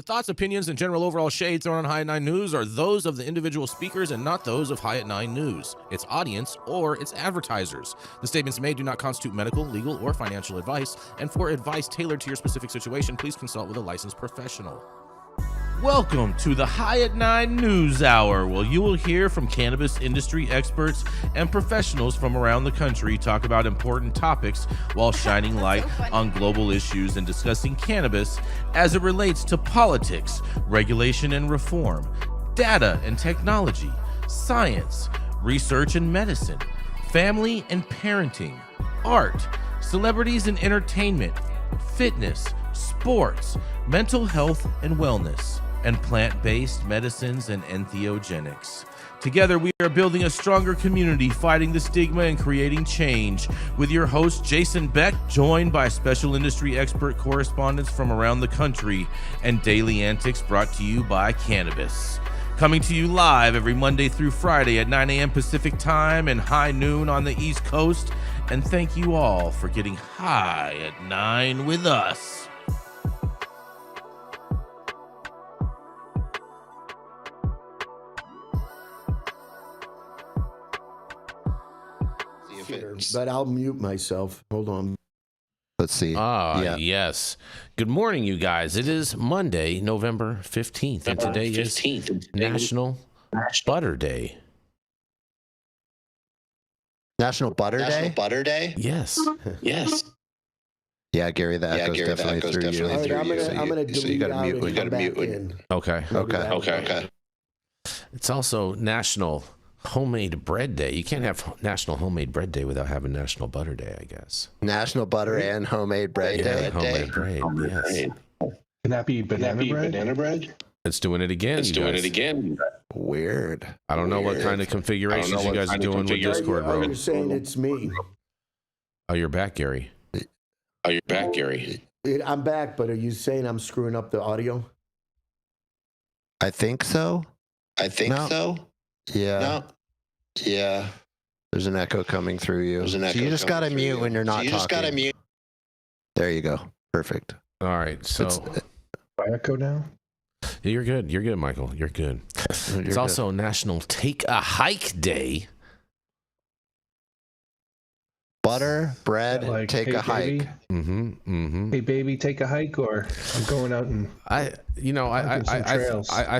thoughts, opinions, and general overall shades thrown on High at 9 News are those of the individual speakers and not those of High at 9 News, its audience, or its advertisers. The statements made do not constitute medical, legal, or financial advice, and for advice tailored to your specific situation, please consult with a licensed professional. Welcome to the High at 9 News Hour, where you will hear from cannabis industry experts and professionals from around the country talk about important topics while shining light on global issues and discussing cannabis as it relates to politics, regulation and reform, data and technology, science, research and medicine, family and parenting, art, celebrities and entertainment, fitness, sports, mental health and wellness, and plant-based medicines and entheogenics. Together, we are building a stronger community, fighting the stigma and creating change. With your host, Jason Beck, joined by special industry expert correspondents from around the country, and daily antics brought to you by Cannabis. Coming to you live every Monday through Friday at 9 a.m. Pacific time and high noon on the East Coast. And thank you all for getting high at 9 with us. But I'll mute myself. Hold on. Let's see. Yes. Good morning, you guys. It is Monday, November 15th, and today is National Butter Day. National Butter Day? Butter Day? Yes. Yes. Yeah, Gary, that goes definitely through you. All right, I'm going to delete out and come back in. Okay. It's also National Homemade Bread Day. You can't have National Homemade Bread Day without having National Butter Day, I guess. National Butter and Homemade Bread Day. Homemade bread, yes. Can that be banana bread? It's doing it again. Weird. I don't know what kind of configurations you guys are doing with Discord, bro. You're saying it's me. Oh, you're back, Gary. I'm back, but are you saying I'm screwing up the audio? I think so. Yeah. No. Yeah. There's an echo coming through you. So you just got to mute when you're not talking. There you go. Perfect. All right. So echo now? You're good. You're good, Michael. You're good. It's also National Take a Hike Day. Butter, bread, like, take a hike. Hey baby, take a hike, or I'm going out and I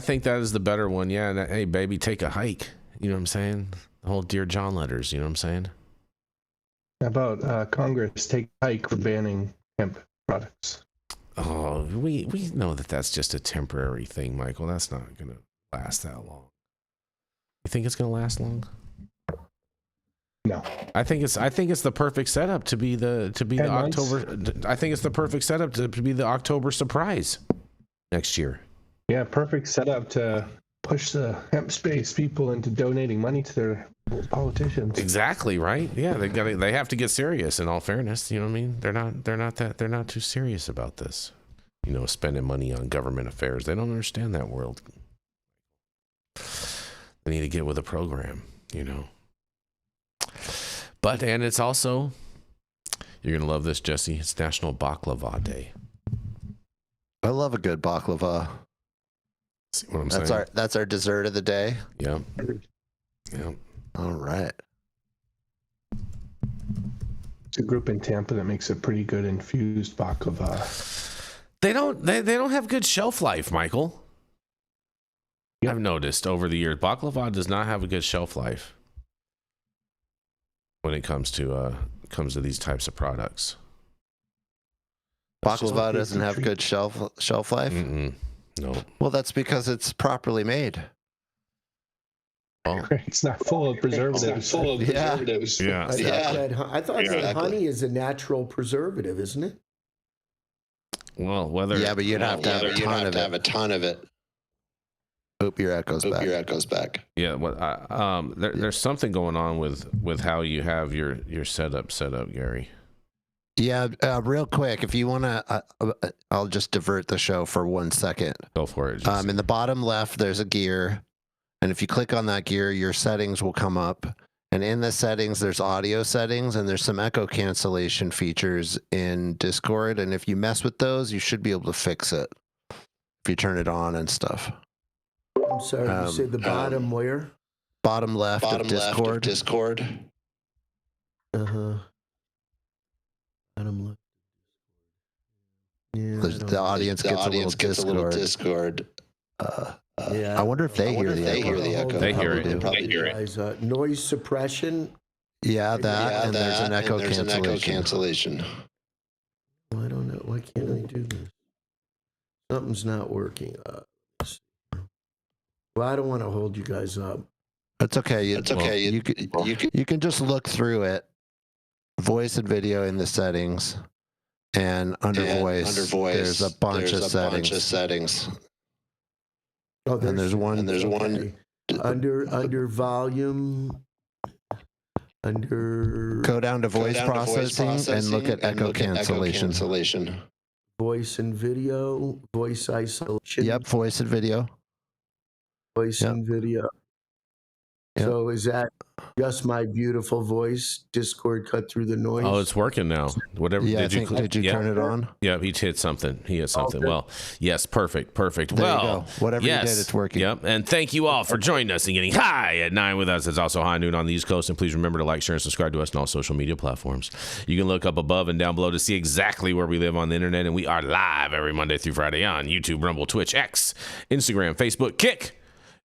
think that is the better one. Yeah. And hey baby, take a hike. You know what I'm saying? The whole Dear John letters. You know what I'm saying? How about Congress take a hike for banning hemp products? Oh, we know that that's just a temporary thing, Michael. That's not going to last that long. You think it's going to last long? No. I think it's the perfect setup to be the October. I think it's the perfect setup to be the October surprise next year. Yeah, perfect setup to push the hemp space people into donating money to their politicians. Exactly right. Yeah, they have to get serious. In all fairness, you know what I mean. They're not too serious about this. You know, spending money on government affairs. They don't understand that world. They need to get with a program. You know. And it's also, you're going to love this, Jesse. It's National Baklava Day. I love a good baklava. See what I'm saying? That's our dessert of the day. Yeah. All right. It's a group in Tampa that makes a pretty good infused baklava. They don't have good shelf life, Michael. Yep. I've noticed over the years, baklava does not have a good shelf life when it comes to these types of products. Baklava doesn't have good shelf life? No. Well, that's because it's properly made. Oh. It's not full of preservatives. Yeah. I thought that honey is a natural preservative, isn't it? Well, but you'd have to have a ton of it. Hope your echo's back. Yeah, there's something going on with how you have your setup set up, Gary. Yeah, real quick, if you want to, I'll just divert the show for 1 second. Go for it. In the bottom left, there's a gear, and if you click on that gear, your settings will come up. And in the settings, there's audio settings, and there's some echo cancellation features in Discord. And if you mess with those, you should be able to fix it. If if you turn it on and stuff. I'm sorry, you said the bottom where? Bottom left of Discord. Discord. Uh-huh. Bottom left. Yeah, The audience gets a little Discord. yeah. I wonder if they hear the echo. They hear it. They hear it. Noise suppression. Yeah, and there's an echo cancellation. Oh, I don't know. Why can't I do this? Something's not working. Well, I don't want to hold you guys up. It's okay. It's okay. You can just look through it. Voice and video in the settings, and under voice, there's a bunch of settings. Oh, There's one under volume. Go down to voice processing and look at echo cancellation. Voice and video, voice isolation. Yep, voice and video. Voice and video. Yep. So is that just my beautiful voice? Discord cut through the noise. Oh, it's working now. Whatever. Yeah, did you turn it on? Yeah, he hit something. He hit something. Okay. Well, yes, perfect. There you go. Whatever you did, it's working. Yep. And thank you all for joining us and getting high at 9 with us. It's also high noon on the East Coast. And please remember to like, share, and subscribe to us on all social media platforms. You can look up above and down below to see exactly where we live on the internet. And we are live every Monday through Friday on YouTube, Rumble, Twitch, X, Instagram, Facebook, Kick,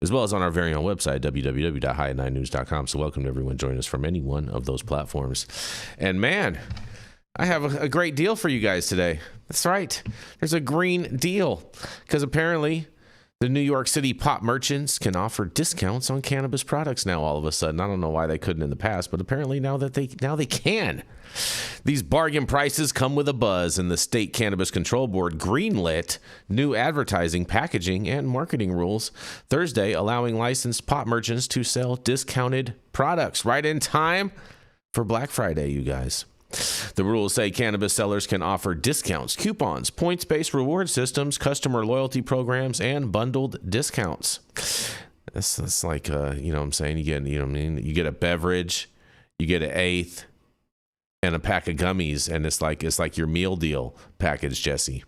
as well as on our very own website, www.high9news.com. So welcome to everyone joining us from any one of those platforms. And man, I have a great deal for you guys today. That's right. There's a green deal because apparently the New York City pot merchants can offer discounts on cannabis products now all of a sudden. I don't know why they couldn't in the past, but apparently now they can. These bargain prices come with a buzz, and the State Cannabis Control Board greenlit new advertising, packaging, and marketing rules Thursday, allowing licensed pot merchants to sell discounted products right in time for Black Friday, you guys. The rules say cannabis sellers can offer discounts, coupons, points-based reward systems, customer loyalty programs, and bundled discounts. That's like, you know what I'm saying? You get a beverage, you get an eighth, and a pack of gummies, and it's like your meal deal package, Jesse.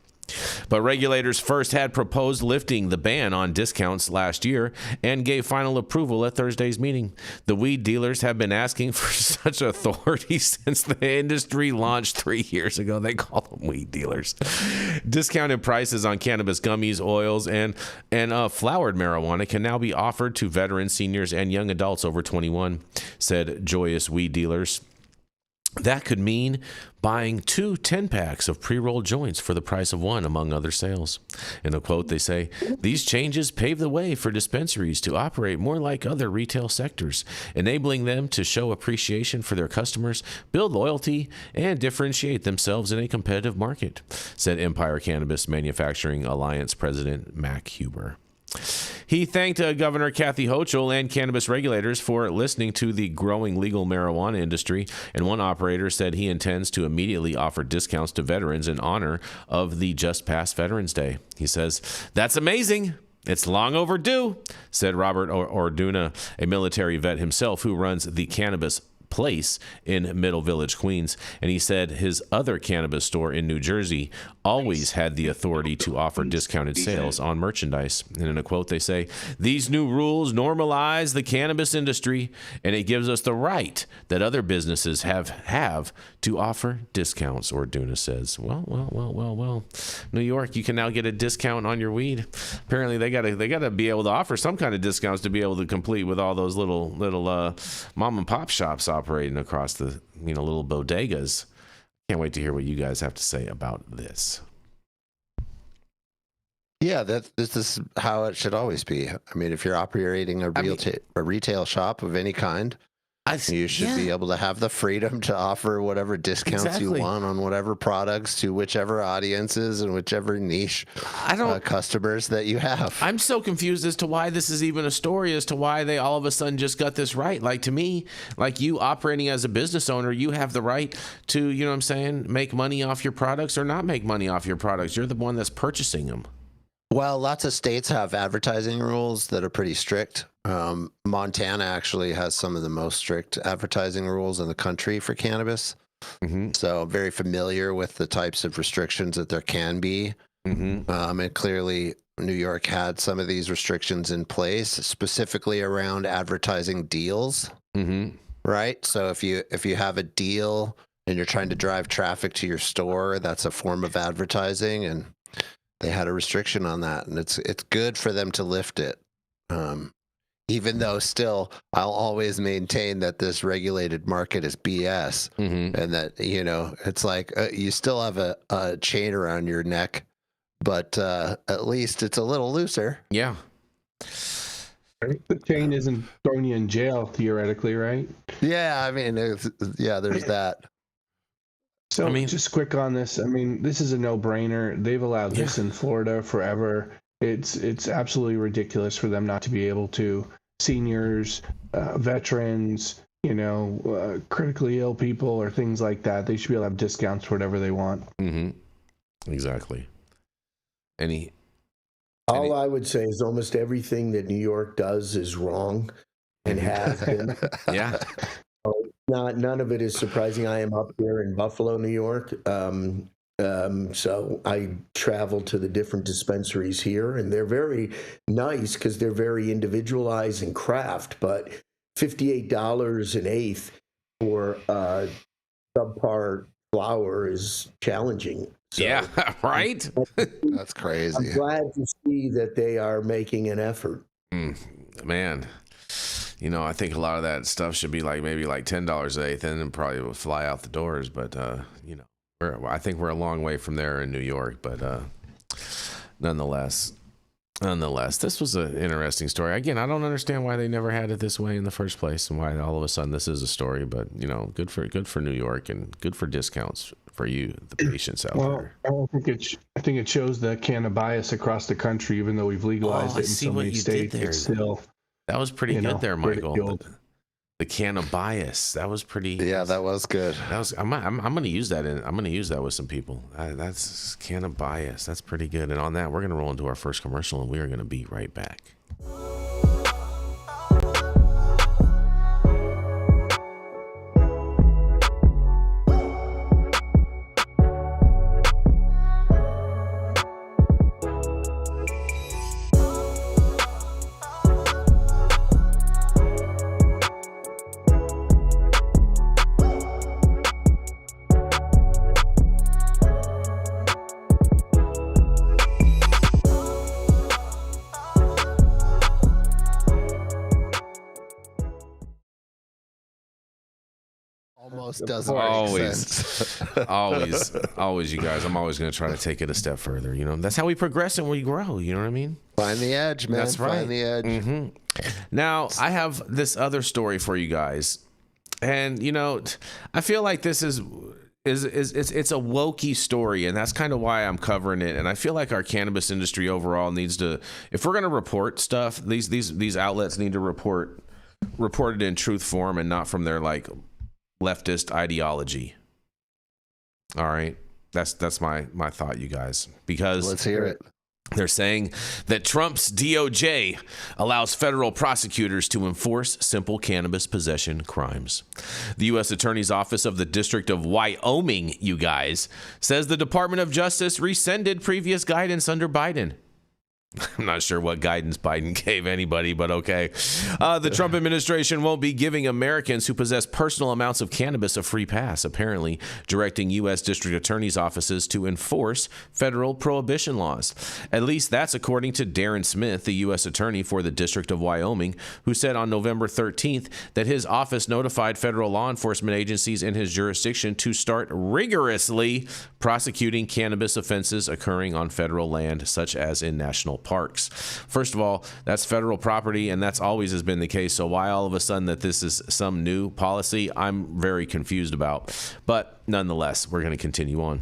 But regulators first had proposed lifting the ban on discounts last year and gave final approval at Thursday's meeting. The weed dealers have been asking for such authority since the industry launched 3 years ago. They call them weed dealers. Discounted prices on cannabis gummies, oils, and flowered marijuana can now be offered to veterans, seniors, and young adults over 21, said Joyous Weed Dealers. That could mean buying 2 10-packs of pre-rolled joints for the price of 1, among other sales. In a quote, they say, "These changes pave the way for dispensaries to operate more like other retail sectors, enabling them to show appreciation for their customers, build loyalty, and differentiate themselves in a competitive market," said Empire Cannabis Manufacturing Alliance President Mac Huber. He thanked Governor Kathy Hochul and cannabis regulators for listening to the growing legal marijuana industry, and one operator said he intends to immediately offer discounts to veterans in honor of the just past Veterans Day. He says, "That's amazing. It's long overdue," said Robert Orduna, a military vet himself who runs the Cannabis Place in Middle Village, Queens. And he said his other cannabis store in New Jersey always had the authority to offer discounted sales on merchandise. And in a quote, they say, "These new rules normalize the cannabis industry, and it gives us the right that other businesses have to offer discounts," Orduna says. Well. New York, you can now get a discount on your weed. Apparently they gotta be able to offer some kind of discounts to be able to compete with all those little mom and pop shops operating across the little bodegas. Can't wait to hear what you guys have to say about this. Yeah, this is how it should always be. I mean, if you're operating a retail shop of any kind, you should be able to have the freedom to offer whatever discounts you want on whatever products to whichever audiences and whichever niche customers that you have. I'm so confused as to why this is even a story, as to why they all of a sudden just got this right. Like, to me, like, you operating as a business owner, you have the right to, make money off your products or not make money off your products. You're the one that's purchasing them. Well, lots of states have advertising rules that are pretty strict. Montana actually has some of the most strict advertising rules in the country for cannabis. Mm-hmm. So very familiar with the types of restrictions that there can be. Mm-hmm. And clearly New York had some of these restrictions in place, specifically around advertising deals. Mm-hmm. Right. So if you have a deal and you're trying to drive traffic to your store, that's a form of advertising, and they had a restriction on that, and it's good for them to lift it. Even though still, I'll always maintain that this regulated market is BS, and that it's like you still have a chain around your neck, but at least it's a little looser. Yeah. The chain isn't throwing you in jail theoretically, right? Yeah, I mean, there's that. So just quick on this. I mean, this is a no-brainer. They've allowed this in Florida forever. It's absolutely ridiculous for them not to be able to. Seniors, veterans, critically ill people or things like that. They should be able to have discounts for whatever they want. Mm-hmm. Exactly. All I would say is almost everything that New York does is wrong and has been. Yeah. None of it is surprising. I am up here in Buffalo, New York. So I travel to the different dispensaries here, and they're very nice because they're very individualized and craft, but $58 an eighth for subpar flower is challenging. So yeah, right? That's crazy. I'm glad to see that they are making an effort. Man, I think a lot of that stuff should be maybe $10 an eighth, and then probably will fly out the doors. But I think we're a long way from there in New York. But nonetheless, this was an interesting story. Again, I don't understand why they never had it this way in the first place, and why all of a sudden this is a story. But good for New York, and good for discounts for you, the patients out there. I think it shows the cannabis across the country, even though we've legalized it in so many states. It's still, that was pretty good there, Michael. The cannabis, that was pretty. Yeah, that was good. I'm gonna use that I'm gonna use that with some people. That's cannabis. That's pretty good. And on that, we're gonna roll into our first commercial, and we are gonna be right back. Almost doesn't make sense. always, you guys. I'm always going to try to take it a step further. That's how we progress and we grow. You know what I mean? Find the edge, man. That's right. Find the edge. Mm-hmm. Now, I have this other story for you guys, and I feel like this is it's a wokey story, and that's kind of why I'm covering it. And I feel like our cannabis industry overall needs to, if we're going to report stuff, these outlets need to report it in truth form and not from their leftist ideology. All right, that's my thought, you guys, because let's hear it. They're saying that Trump's DOJ allows federal prosecutors to enforce simple cannabis possession crimes. The U.S. Attorney's Office of the District of Wyoming, you guys, says the Department of Justice rescinded previous guidance under Biden. I'm not sure what guidance Biden gave anybody, but okay. The Trump administration won't be giving Americans who possess personal amounts of cannabis a free pass, apparently directing U.S. district attorneys' offices to enforce federal prohibition laws. At least that's according to Darren Smith, the U.S. attorney for the District of Wyoming, who said on November 13th that his office notified federal law enforcement agencies in his jurisdiction to start rigorously prosecuting cannabis offenses occurring on federal land, such as in national parks. First of all, that's federal property, and that's always has been the case. So why all of a sudden that this is some new policy, I'm very confused about. But nonetheless, we're going to continue on.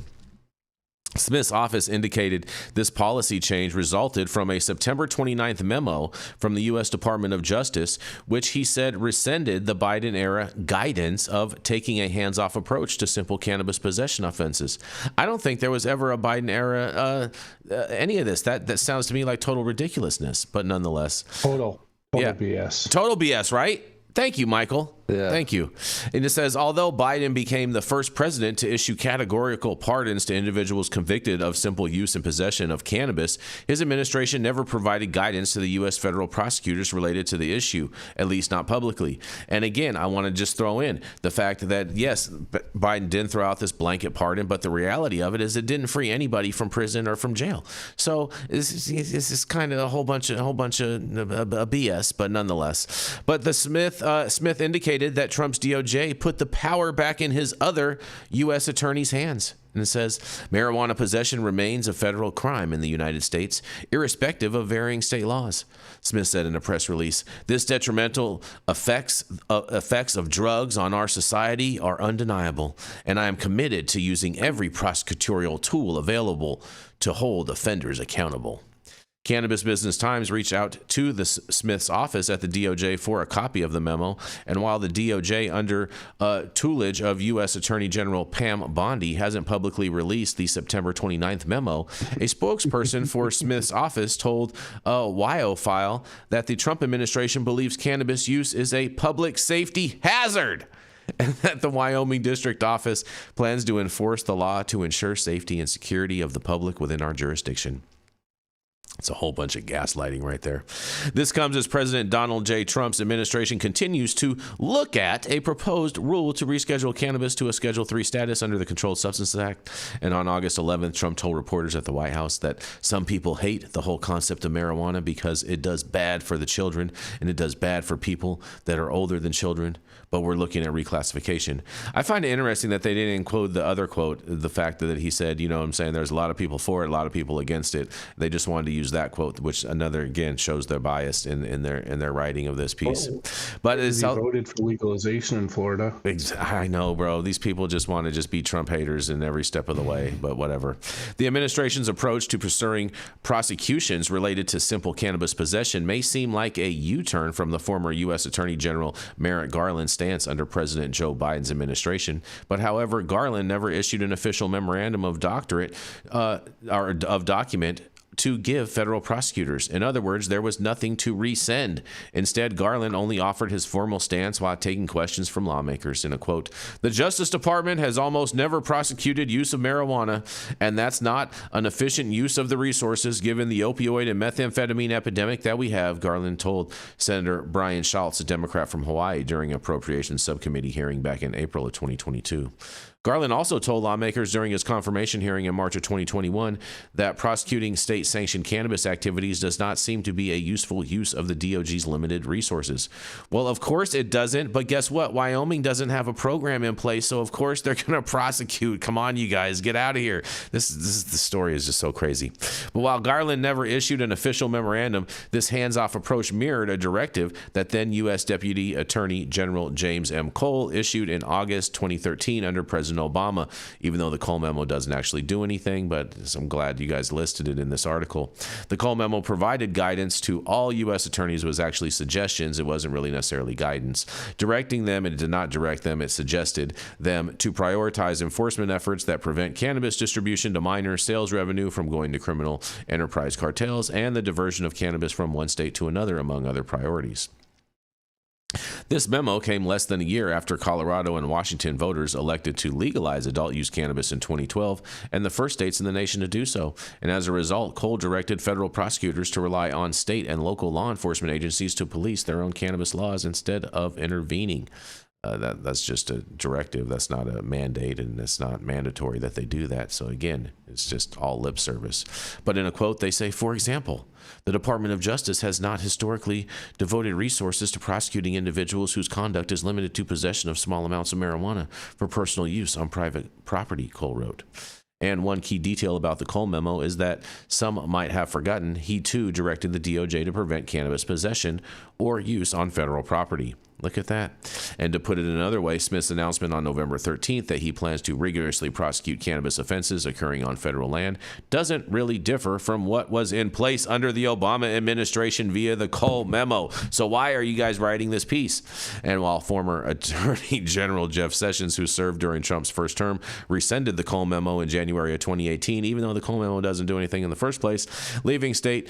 Smith's office indicated this policy change resulted from a September 29th memo from the U.S. Department of Justice, which he said rescinded the Biden-era guidance of taking a hands-off approach to simple cannabis possession offenses. I don't think there was ever a Biden-era any of this. That sounds to me like total ridiculousness, but nonetheless. Total BS. Total BS, right? Thank you, Michael. Yeah. Thank you. And it says, although Biden became the first president to issue categorical pardons to individuals convicted of simple use and possession of cannabis, his administration never provided guidance to the U.S. federal prosecutors related to the issue, at least not publicly. And again, I want to just throw in the fact that, yes, Biden didn't throw out this blanket pardon, but the reality of it is it didn't free anybody from prison or from jail. So this is kind of a whole bunch of BS, but nonetheless. But the Smith indicated that Trump's DOJ put the power back in his other U.S. attorney's hands. And it says, marijuana possession remains a federal crime in the United States, irrespective of varying state laws. Smith said in a press release, this detrimental effects of drugs on our society are undeniable, and I am committed to using every prosecutorial tool available to hold offenders accountable. Cannabis Business Times reached out to the Smith's office at the DOJ for a copy of the memo, and while the DOJ, under tutelage of U.S. Attorney General Pam Bondi, hasn't publicly released the September 29th memo, a spokesperson for Smith's office told WyoFile that the Trump administration believes cannabis use is a public safety hazard, and that the Wyoming District Office plans to enforce the law to ensure safety and security of the public within our jurisdiction. It's a whole bunch of gaslighting right there. This comes as President Donald J. Trump's administration continues to look at a proposed rule to reschedule cannabis to a Schedule III status under the Controlled Substances Act. And on August 11th, Trump told reporters at the White House that some people hate the whole concept of marijuana because it does bad for the children and it does bad for people that are older than children. But we're looking at reclassification. I find it interesting that they didn't include the other quote, the fact that he said, you know what I'm saying, there's a lot of people for it, a lot of people against it. They just wanted to use that quote, which again shows their bias in their writing of this piece. But it's he voted for legalization in Florida. I know, bro. These people just want to just be Trump haters in every step of the way, but whatever. The administration's approach to pursuing prosecutions related to simple cannabis possession may seem like a U-turn from the former U.S. Attorney General Merrick Garland's stance under President Joe Biden's administration. But however, Garland never issued an official memorandum of document to give federal prosecutors. In other words, there was nothing to resend. Instead, Garland only offered his formal stance while taking questions from lawmakers. In a quote, the Justice Department has almost never prosecuted use of marijuana, and that's not an efficient use of the resources given the opioid and methamphetamine epidemic that we have, Garland told Senator Brian Schultz, a Democrat from Hawaii, during an appropriations subcommittee hearing back in April of 2022. Garland also told lawmakers during his confirmation hearing in March of 2021 that prosecuting state-sanctioned cannabis activities does not seem to be a useful use of the DOJ's limited resources. Well, of course it doesn't, but guess what? Wyoming doesn't have a program in place, so of course they're going to prosecute. Come on, you guys, get out of here. The story is just so crazy. But while Garland never issued an official memorandum, this hands-off approach mirrored a directive that then U.S. Deputy Attorney General James M. Cole issued in August 2013 under President Obama, even though the Cole memo doesn't actually do anything, but I'm glad you guys listed it in this article. The Cole memo provided guidance to all U.S. attorneys. It was actually suggestions. It wasn't really necessarily guidance. Directing them, it did not direct them. It suggested them to prioritize enforcement efforts that prevent cannabis distribution to minors, sales revenue from going to criminal enterprise cartels, and the diversion of cannabis from one state to another, among other priorities. This memo came less than a year after Colorado and Washington voters elected to legalize adult use cannabis in 2012, and the first states in the nation to do so. And as a result, Cole directed federal prosecutors to rely on state and local law enforcement agencies to police their own cannabis laws instead of intervening. That's just a directive. That's not a mandate, and it's not mandatory that they do that. So again, it's just all lip service. But in a quote, they say, for example, the Department of Justice has not historically devoted resources to prosecuting individuals whose conduct is limited to possession of small amounts of marijuana for personal use on private property, Cole wrote. And one key detail about the Cole memo is that some might have forgotten he too directed the DOJ to prevent cannabis possession or use on federal property. Look at that. And to put it another way, Smith's announcement on November 13th that he plans to rigorously prosecute cannabis offenses occurring on federal land doesn't really differ from what was in place under the Obama administration via the Cole memo. So why are you guys writing this piece? And while former Attorney General Jeff Sessions, who served during Trump's first term, rescinded the Cole memo in January of 2018, even though the Cole memo doesn't do anything in the first place, leaving state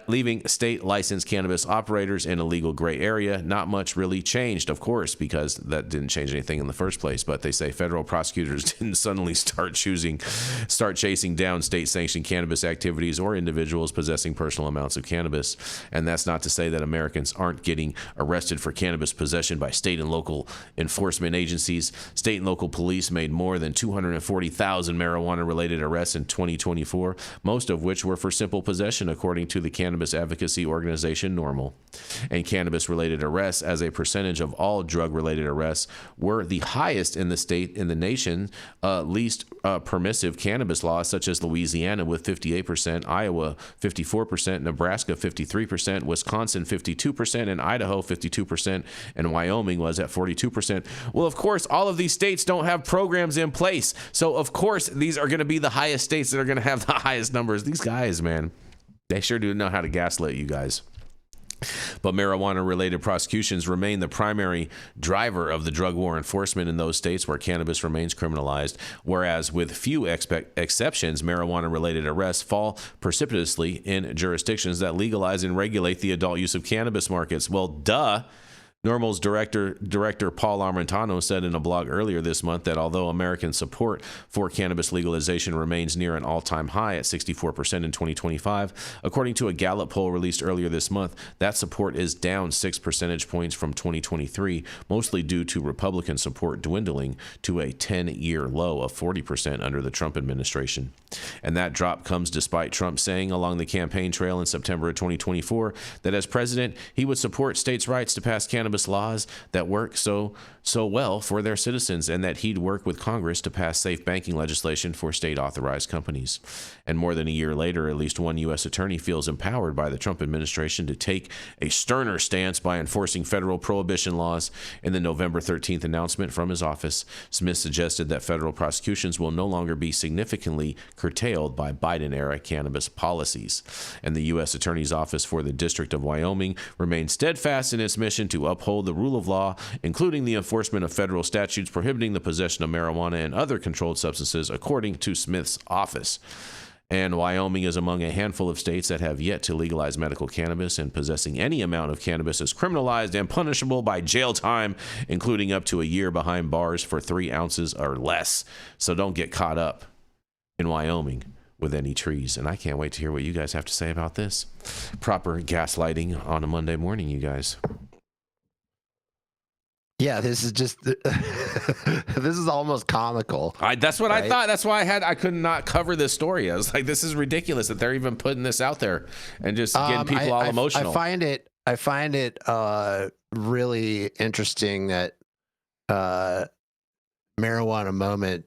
leaving state licensed cannabis operators in a legal gray area. Not much really changed, of course, because that didn't change anything in the first place. But they say federal prosecutors didn't suddenly start chasing down state-sanctioned cannabis activities or individuals possessing personal amounts of cannabis. And that's not to say that Americans aren't getting arrested for cannabis possession by state and local enforcement agencies. State and local police made more than 240,000 marijuana-related arrests in 2024, most of which were for simple possession, according to the cannabis advocacy organization NORML. And cannabis-related arrests, as a percentage of all drug-related arrests, were the highest in the state in the nation. Least permissive cannabis laws, such as Louisiana with 58%, Iowa 54%, Nebraska 53%, Wisconsin 52%, and Idaho 52%, and Wyoming was at 42%. Well, of course, all of these states don't have programs in place. So, of course, these are going to be the highest states that are going to have the highest numbers. These guys, man, they sure do know how to gaslight you guys. But marijuana-related prosecutions remain the primary driver of the drug war enforcement in those states where cannabis remains criminalized, whereas with few exceptions, marijuana-related arrests fall precipitously in jurisdictions that legalize and regulate the adult use of cannabis markets. Well, duh. NORML's director Paul Armentano said in a blog earlier this month that although American support for cannabis legalization remains near an all-time high at 64% in 2025, according to a Gallup poll released earlier this month, that support is down 6 percentage points from 2023, mostly due to Republican support dwindling to a 10-year low of 40% under the Trump administration. And that drop comes despite Trump saying along the campaign trail in September of 2024 that as president, he would support states' rights to pass cannabis laws that work so well for their citizens, and that he'd work with Congress to pass safe banking legislation for state-authorized companies. And more than a year later, at least one U.S. attorney feels empowered by the Trump administration to take a sterner stance by enforcing federal prohibition laws. In the November 13th announcement from his office, Smith suggested that federal prosecutions will no longer be significantly curtailed by Biden-era cannabis policies. And the U.S. Attorney's Office for the District of Wyoming remains steadfast in its mission to uphold the rule of law, including the enforcement of federal statutes prohibiting the possession of marijuana and other controlled substances, according to Smith's office. And Wyoming is among a handful of states that have yet to legalize medical cannabis, and possessing any amount of cannabis is criminalized and punishable by jail time, including up to a year behind bars for 3 ounces or less. So don't get caught up in Wyoming with any trees. And I can't wait to hear what you guys have to say about this. Proper gaslighting on a Monday morning, you guys. Yeah, this is just this is almost comical. That's what right? I thought. That's why I could not cover this story. I was like, this is ridiculous that they're even putting this out there and just getting people all emotional. I find it really interesting that Marijuana Moment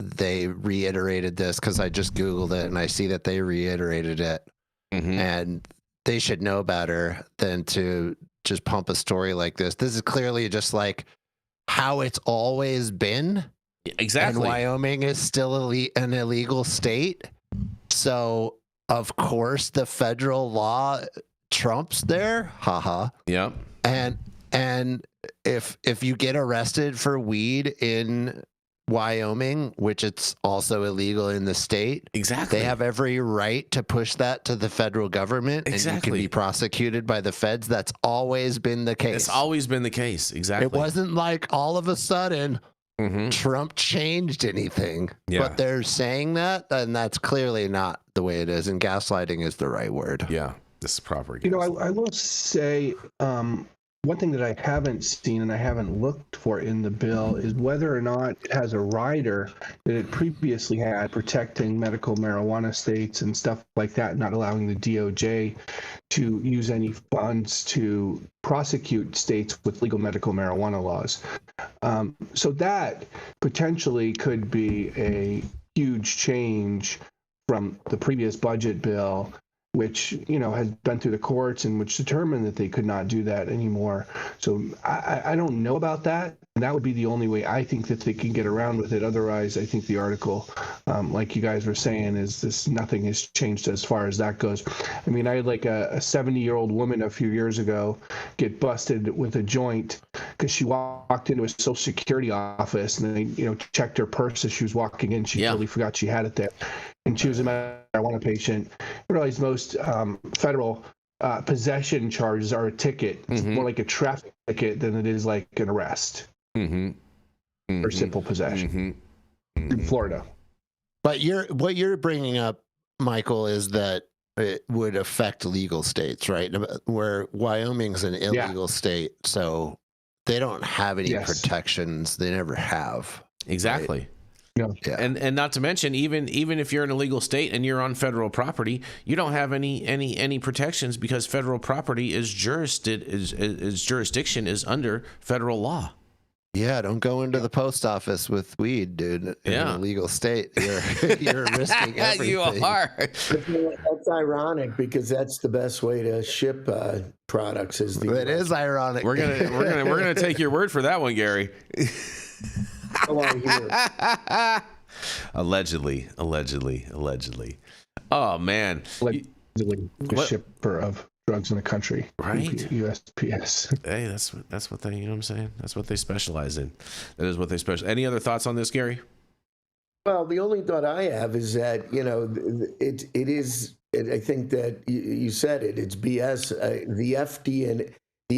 they reiterated this, because I just Googled it and I see that they reiterated it. Mm-hmm. And they should know better than to just pump a story like this. This is clearly just like how it's always been. Exactly. And Wyoming is still an illegal state. So, of course, the federal law trumps there. Haha. Yeah. And if you get arrested for weed in Wyoming, which it's also illegal in the state, exactly, they have every right to push that to the federal government, exactly, and you can be prosecuted by the feds. That's always been the case. It's always been the case. Exactly. It wasn't like all of a sudden Trump changed anything. Yeah. But they're saying that, and that's clearly not the way it is. And gaslighting is the right word. Yeah, this is proper. You know, I will say one thing that I haven't seen and I haven't looked for in the bill is whether or not it has a rider that it previously had protecting medical marijuana states and stuff like that, not allowing the DOJ to use any funds to prosecute states with legal medical marijuana laws. So that potentially could be a huge change from the previous budget bill, which, you know, has been through the courts and which determined that they could not do that anymore. So I don't know about that. And that would be the only way I think that they can get around with it. Otherwise, I think the article, like you guys were saying, is this nothing has changed as far as that goes. I mean, I had like a 70-year-old woman a few years ago get busted with a joint because she walked into a Social Security office and they, you know, checked her purse as she was walking in. She totally forgot she had it there. And she was a marijuana patient, I realize most federal possession charges are a ticket. It's more like a traffic ticket than it is like an arrest for simple possession in Florida. But what you're bringing up, Michael, is that it would affect legal states, right? Where Wyoming's an illegal state, so they don't have any protections. They never have. Exactly. Right? Yeah. And not to mention, even if you're in a legal state and you're on federal property, you don't have any protections because federal property is jurisdiction is under federal law. Yeah, don't go into the post office with weed, dude. In an illegal state, you're risking everything. You are. That's ironic because that's the best way to ship products. It is ironic. We're gonna take your word for that one, Gary. Allegedly. Oh man. Allegedly, the shipper of drugs in the country, right? USPS. Hey, that's what they, you know what I'm saying? That's what they specialize in. That is what they specialize. Any other thoughts on this, Gary? Well, the only thought I have is that it is. I think that you said it. It's BS. The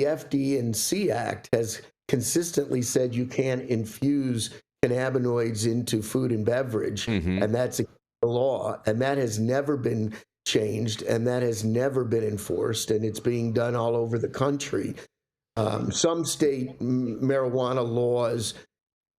FD&C Act has consistently said you can't infuse cannabinoids into food and beverage, and that's a law, and that has never been changed, and that has never been enforced, and it's being done all over the country. Some state marijuana laws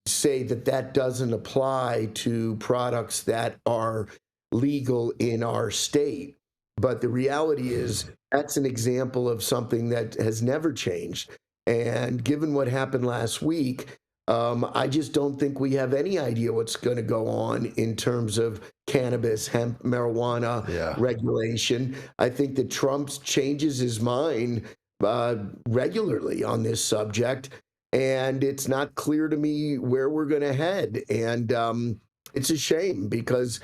say that doesn't apply to products that are legal in our state, but the reality is that's an example of something that has never changed. And given what happened last week, I just don't think we have any idea what's going to go on in terms of cannabis, hemp, marijuana regulation. I think that Trump changes his mind regularly on this subject, and it's not clear to me where we're going to head. And it's a shame because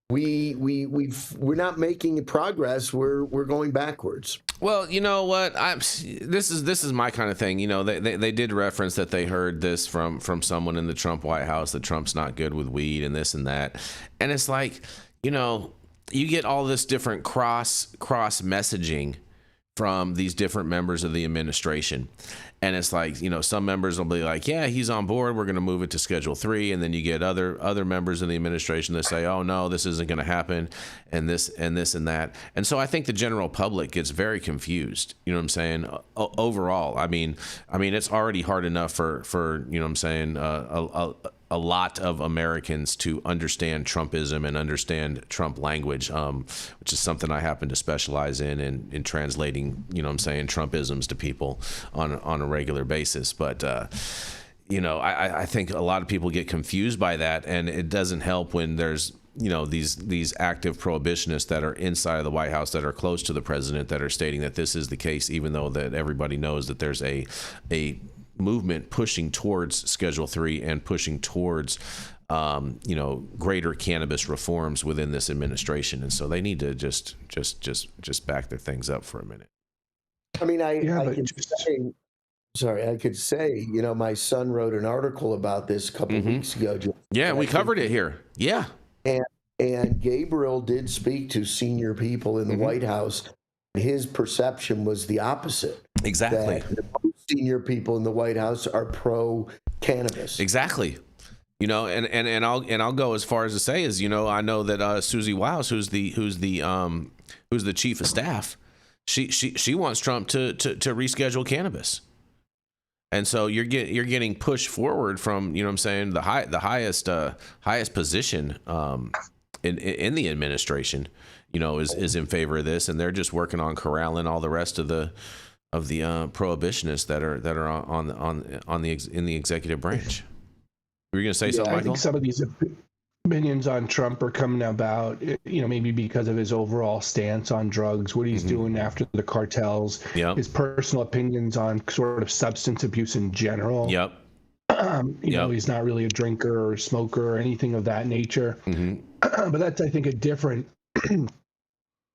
we're not making progress. We're going backwards. Well, you know what? This is my kind of thing. You know, they did reference that they heard this from someone in the Trump White House that Trump's not good with weed and this and that. And it's like, you know, you get all this different cross messaging from these different members of the administration. And it's like, you know, some members will be like, yeah, he's on board. We're going to move it to Schedule 3. And then you get other members of the administration that say, oh, no, this isn't going to happen. And this and that. And so I think the general public gets very confused. You know what I'm saying? Overall, I mean, it's already hard enough for you know what I'm saying, a lot of Americans to understand Trumpism and understand Trump language, which is something I happen to specialize in translating, you know what I'm saying, Trumpisms to people on a regular basis. But, you know, I think a lot of people get confused by that, and it doesn't help when there's, you know, these active prohibitionists that are inside of the White House that are close to the president that are stating that this is the case, even though that everybody knows that there's a movement pushing towards Schedule 3 and pushing towards, you know, greater cannabis reforms within this administration. And so they need to just back their things up for a minute. I mean, I could say, you know, my son wrote an article about this a couple of weeks ago. Yeah, we covered it here. Yeah. And Gabriel did speak to senior people in the White House. His perception was the opposite. Exactly. That senior people in the White House are pro cannabis. Exactly. You know, and I'll go as far as to say is, you know, I know that Susie Wiles, who's the chief of staff, she wants Trump to reschedule cannabis. And so you're getting pushed forward from, you know what I'm saying, the highest position in the administration, you know, is in favor of this, and they're just working on corralling all the rest of the prohibitionists that are in the executive branch. Were you going to say something, Michael? I think some of these opinions on Trump are coming about, you know, maybe because of his overall stance on drugs, what he's doing after the cartels, his personal opinions on sort of substance abuse in general. You know, he's not really a drinker or smoker or anything of that nature. But that's, I think, a different, you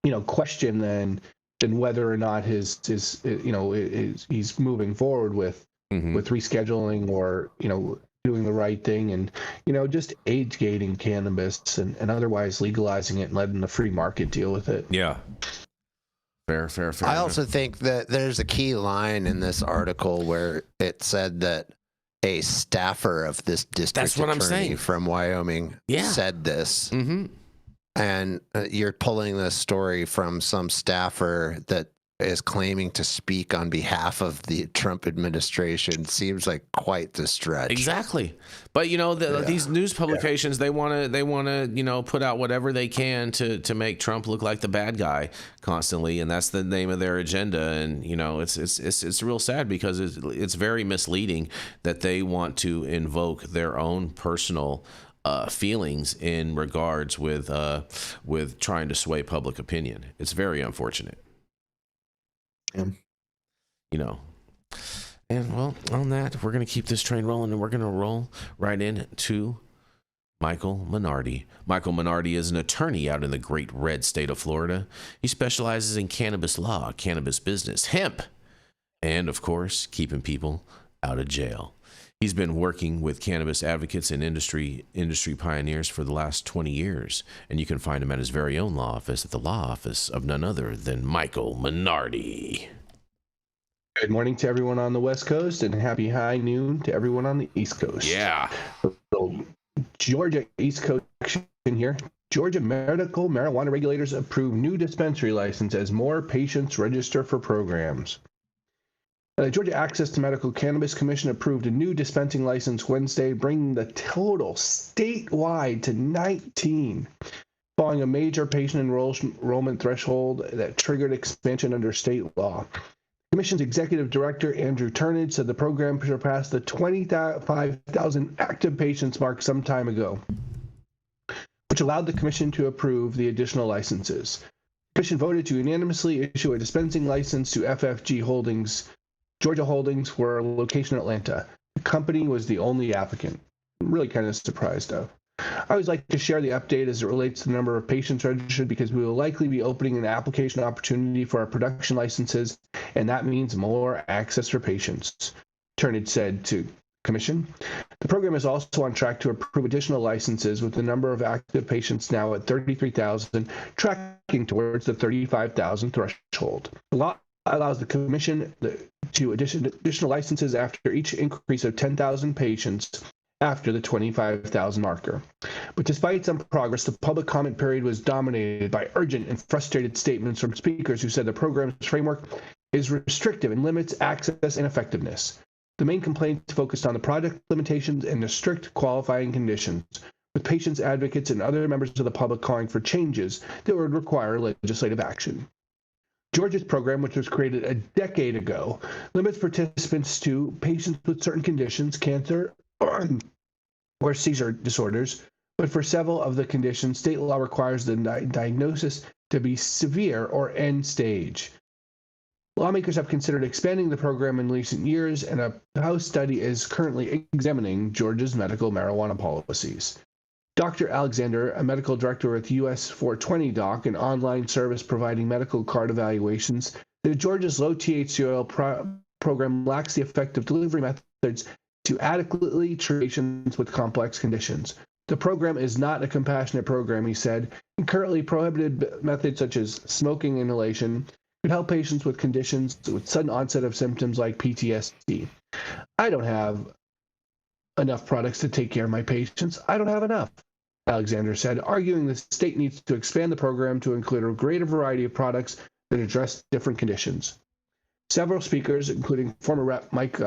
know, question than whether or not his you know, he's moving forward with rescheduling or, you know, doing the right thing and, just age gating cannabis and otherwise legalizing it and letting the free market deal with it. Yeah. Fair. I also think that there's a key line in this article where it said that a staffer of this district attorney from Wyoming said this. Mm-hmm. And you're pulling this story from some staffer that is claiming to speak on behalf of the Trump administration. Seems like quite the stretch. Exactly. But these news publications, they want to put out whatever they can to make Trump look like the bad guy constantly, and that's the name of their agenda. And it's real sad because it's very misleading that they want to invoke their own personal feelings in regards with trying to sway public opinion. It's very unfortunate. And well, on that, we're going to keep this train rolling, and we're going to roll right into Michael Minardi. Michael Minardi is an attorney out in the great red state of Florida. He specializes in cannabis law, cannabis business, hemp, and of course, keeping people out of jail. He's been working with cannabis advocates and industry pioneers for the last 20 years, and you can find him at his very own law office at the law office of none other than Michael Minardi. Good morning to everyone on the West Coast, and happy high noon to everyone on the East Coast. Yeah. So, Georgia East Coast in here. Georgia medical marijuana regulators approve new dispensary license as more patients register for programs. The Georgia Access to Medical Cannabis Commission approved a new dispensing license Wednesday, bringing the total statewide to 19, following a major patient enrollment threshold that triggered expansion under state law. The Commission's Executive Director, Andrew Turnage, said the program surpassed the 25,000 active patients mark some time ago, which allowed the Commission to approve the additional licenses. The Commission voted to unanimously issue a dispensing license to FFG Holdings, Georgia Holdings, for a location in Atlanta. The company was the only applicant. I'm really kind of surprised, though. I always like to share the update as it relates to the number of patients registered because we will likely be opening an application opportunity for our production licenses, and that means more access for patients, Turnage said to Commission. The program is also on track to approve additional licenses, with the number of active patients now at 33,000, tracking towards the 35,000 threshold. The law allows the Commission to additional licenses after each increase of 10,000 patients after the 25,000 marker. But despite some progress, the public comment period was dominated by urgent and frustrated statements from speakers who said the program's framework is restrictive and limits access and effectiveness. The main complaints focused on the product limitations and the strict qualifying conditions, with patients, advocates, and other members of the public calling for changes that would require legislative action. Georgia's program, which was created a decade ago, limits participants to patients with certain conditions, cancer, or seizure disorders, but for several of the conditions, state law requires the diagnosis to be severe or end stage. Lawmakers have considered expanding the program in recent years, and a House study is currently examining Georgia's medical marijuana policies. Dr. Alexander, a medical director at US 420 Doc, an online service providing medical card evaluations, that Georgia's low THC oil program lacks the effective delivery methods to adequately treat patients with complex conditions. The program is not a compassionate program, he said, and currently prohibited methods such as smoking inhalation could help patients with conditions with sudden onset of symptoms like PTSD. I don't have enough products to take care of my patients. I don't have enough, Alexander said, arguing the state needs to expand the program to include a greater variety of products that address different conditions. Several speakers, including former Rep. Mike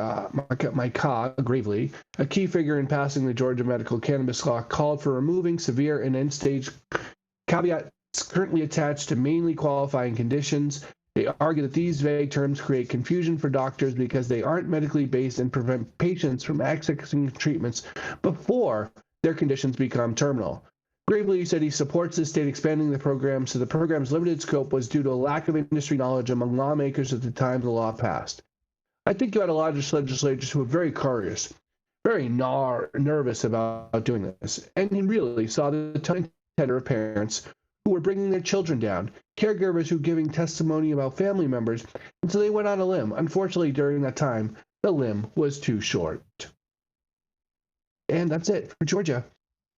Gravely, a key figure in passing the Georgia medical cannabis law, called for removing severe and end-stage caveats currently attached to mainly qualifying conditions. They argue that these vague terms create confusion for doctors because they aren't medically based and prevent patients from accessing treatments before their conditions become terminal. Gravely said he supports the state expanding the program, so the program's limited scope was due to a lack of industry knowledge among lawmakers at the time the law passed. I think you had a lot of legislators who were very curious, very nervous about doing this, and he really saw the tender of parents who were bringing their children down, caregivers who were giving testimony about family members, and so they went on a limb. Unfortunately, during that time, the limb was too short. And that's it for Georgia.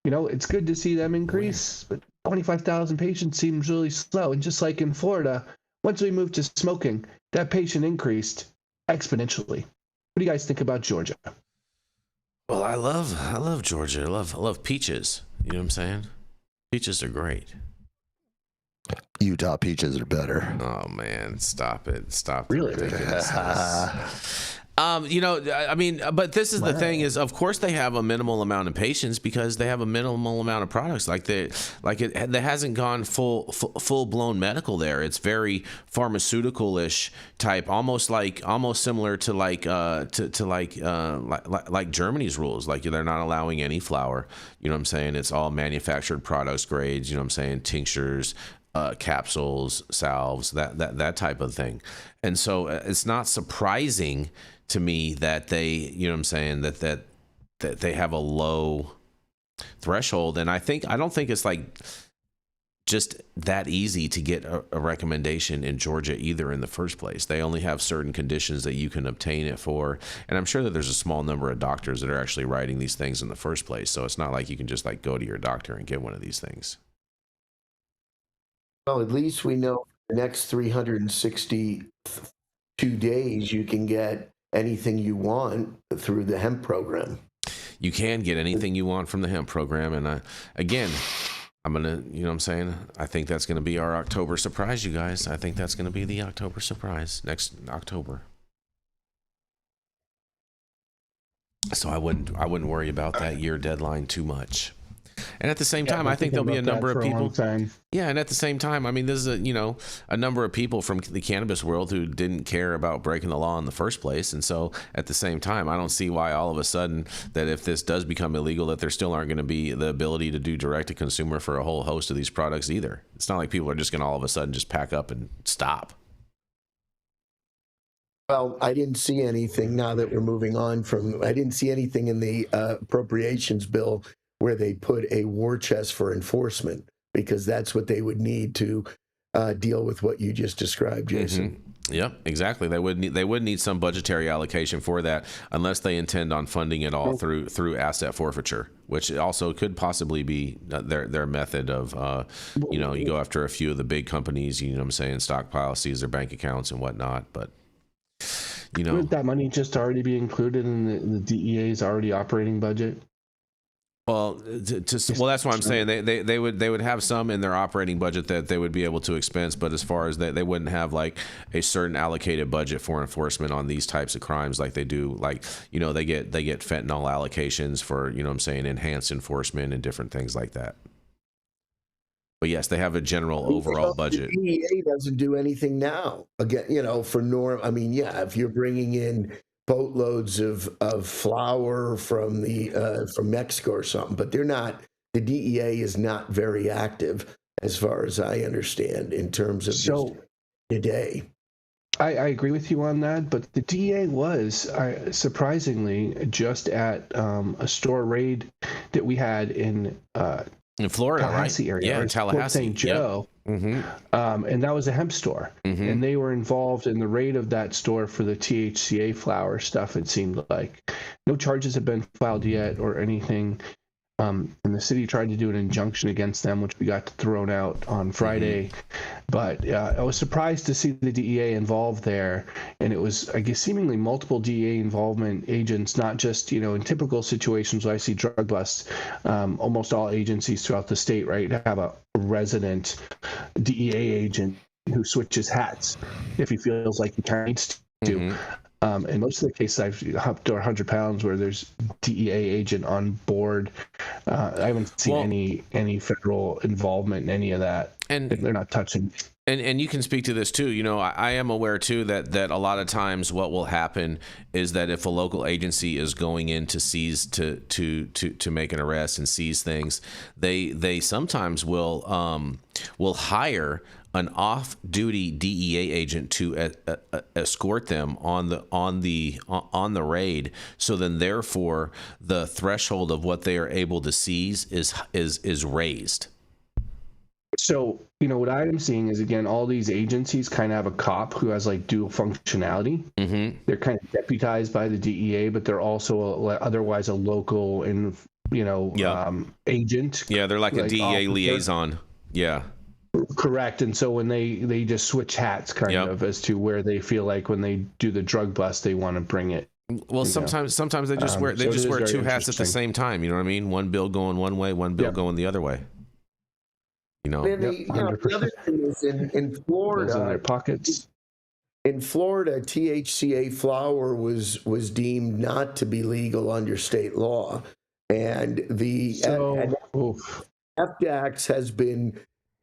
It's good to see them increase, but 25,000 patients seems really slow. And just like in Florida, once we moved to smoking, that patient increased exponentially. What do you guys think about Georgia? Well, I love Georgia. I love peaches. You know what I'm saying? Peaches are great. Utah peaches are better. Oh man, stop it! Stop. Really? But this is the thing is, of course, they have a minimal amount of patients because they have a minimal amount of products. It hasn't gone full blown medical there. It's very pharmaceutical-ish type, almost similar to like Germany's rules. Like they're not allowing any flour. You know what I'm saying? It's all manufactured products grades. You know what I'm saying? Tinctures, capsules, salves, that type of thing. And so it's not surprising to me that they, you know what I'm saying, that they have a low threshold. And I don't think it's like just that easy to get a recommendation in Georgia either in the first place. They only have certain conditions that you can obtain it for. And I'm sure that there's a small number of doctors that are actually writing these things in the first place. So it's not like you can just like go to your doctor and get one of these things. Well, at least we know the next 362 days you can get anything you want through the hemp program. You can get anything you want from the hemp program. And again, I'm going to, you know what I'm saying? I think that's going to be our October surprise, you guys. I think that's going to be the October surprise next October. So I wouldn't worry about that year deadline too much. And at the same time, I think there'll be a number of people. Yeah, and at the same time, I mean, there's a number of people from the cannabis world who didn't care about breaking the law in the first place. And so at the same time, I don't see why all of a sudden that if this does become illegal, that there still aren't going to be the ability to do direct to consumer for a whole host of these products either. It's not like people are just going to all of a sudden just pack up and stop. Well, I didn't see anything now that we're moving on from, I didn't see anything in the appropriations bill where they put a war chest for enforcement, because that's what they would need to deal with what you just described, Jason. Mm-hmm. Yep, exactly. They would need some budgetary allocation for that, unless they intend on funding it all through asset forfeiture, which also could possibly be their method of, you go after a few of the big companies, you know what I'm saying, stockpile, seize their bank accounts and whatnot. But, Would that money just already be included in the DEA's already operating budget? Well, that's what I'm saying. They would have some in their operating budget that they would be able to expense, but as far as that, they wouldn't have like a certain allocated budget for enforcement on these types of crimes like they do. Like, they get fentanyl allocations for, you know what I'm saying, enhanced enforcement and different things like that. But yes, they have a general overall budget. The DEA doesn't do anything now. Again, for norm. I mean, yeah, if you're bringing in boatloads of flour from Mexico or something, but they're not. The DEA is not very active, as far as I understand, in terms of today. I agree with you on that, but the DEA was surprisingly just at a store raid that we had in Florida, Tallahassee right? area, Yeah, in Tallahassee. St. Joe. Yep. Mm-hmm. And that was a hemp store. Mm-hmm. And they were involved in the raid of that store for the THCA flower stuff, it seemed like. No charges have been filed yet or anything. And the city tried to do an injunction against them, which we got thrown out on Friday. Mm-hmm. But I was surprised to see the DEA involved there. And it was, I guess, seemingly multiple DEA involvement agents, not just, in typical situations where I see drug busts. Almost all agencies throughout the state, right, have a resident DEA agent who switches hats if he feels like he needs to. Mm-hmm. In most of the cases, I've up to 100 pounds where there's DEA agent on board. I haven't seen any federal involvement in any of that, and they're not touching. And you can speak to this too. I am aware too that a lot of times what will happen is that if a local agency is going in to seize to make an arrest and seize things, they sometimes will hire an off-duty DEA agent to escort them on the raid. So then, therefore, the threshold of what they are able to seize is raised. So, what I'm seeing is, again, all these agencies kind of have a cop who has like dual functionality. Mm-hmm. They're kind of deputized by the DEA, but they're also otherwise a local and, agent. Yeah, they're like a DEA officer. liaison. Yeah. Correct. And so when they just switch hats kind of as to where they feel like when they do the drug bust, they want to bring it. Well, sometimes they just wear two hats at the same time. You know what I mean? One bill going one way, one bill going the other way. The other thing is in Florida, in their pockets. In Florida, THCA flower was deemed not to be legal under state law, and the FDAX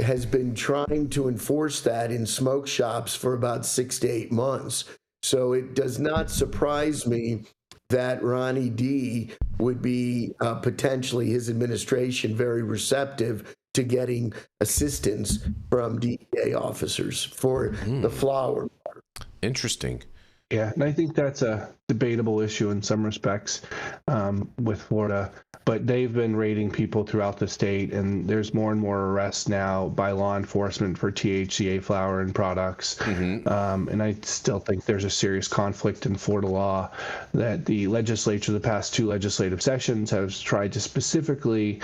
has been trying to enforce that in smoke shops for about 6 to 8 months. So it does not surprise me that Ronnie D would be potentially, his administration, very receptive to getting assistance from DEA officers for the flower. Interesting. Yeah, and I think that's a debatable issue in some respects with Florida. But they've been raiding people throughout the state, and there's more and more arrests now by law enforcement for THCA flower and products. Mm-hmm. And I still think there's a serious conflict in Florida law that the legislature, the past 2 legislative sessions, has tried to specifically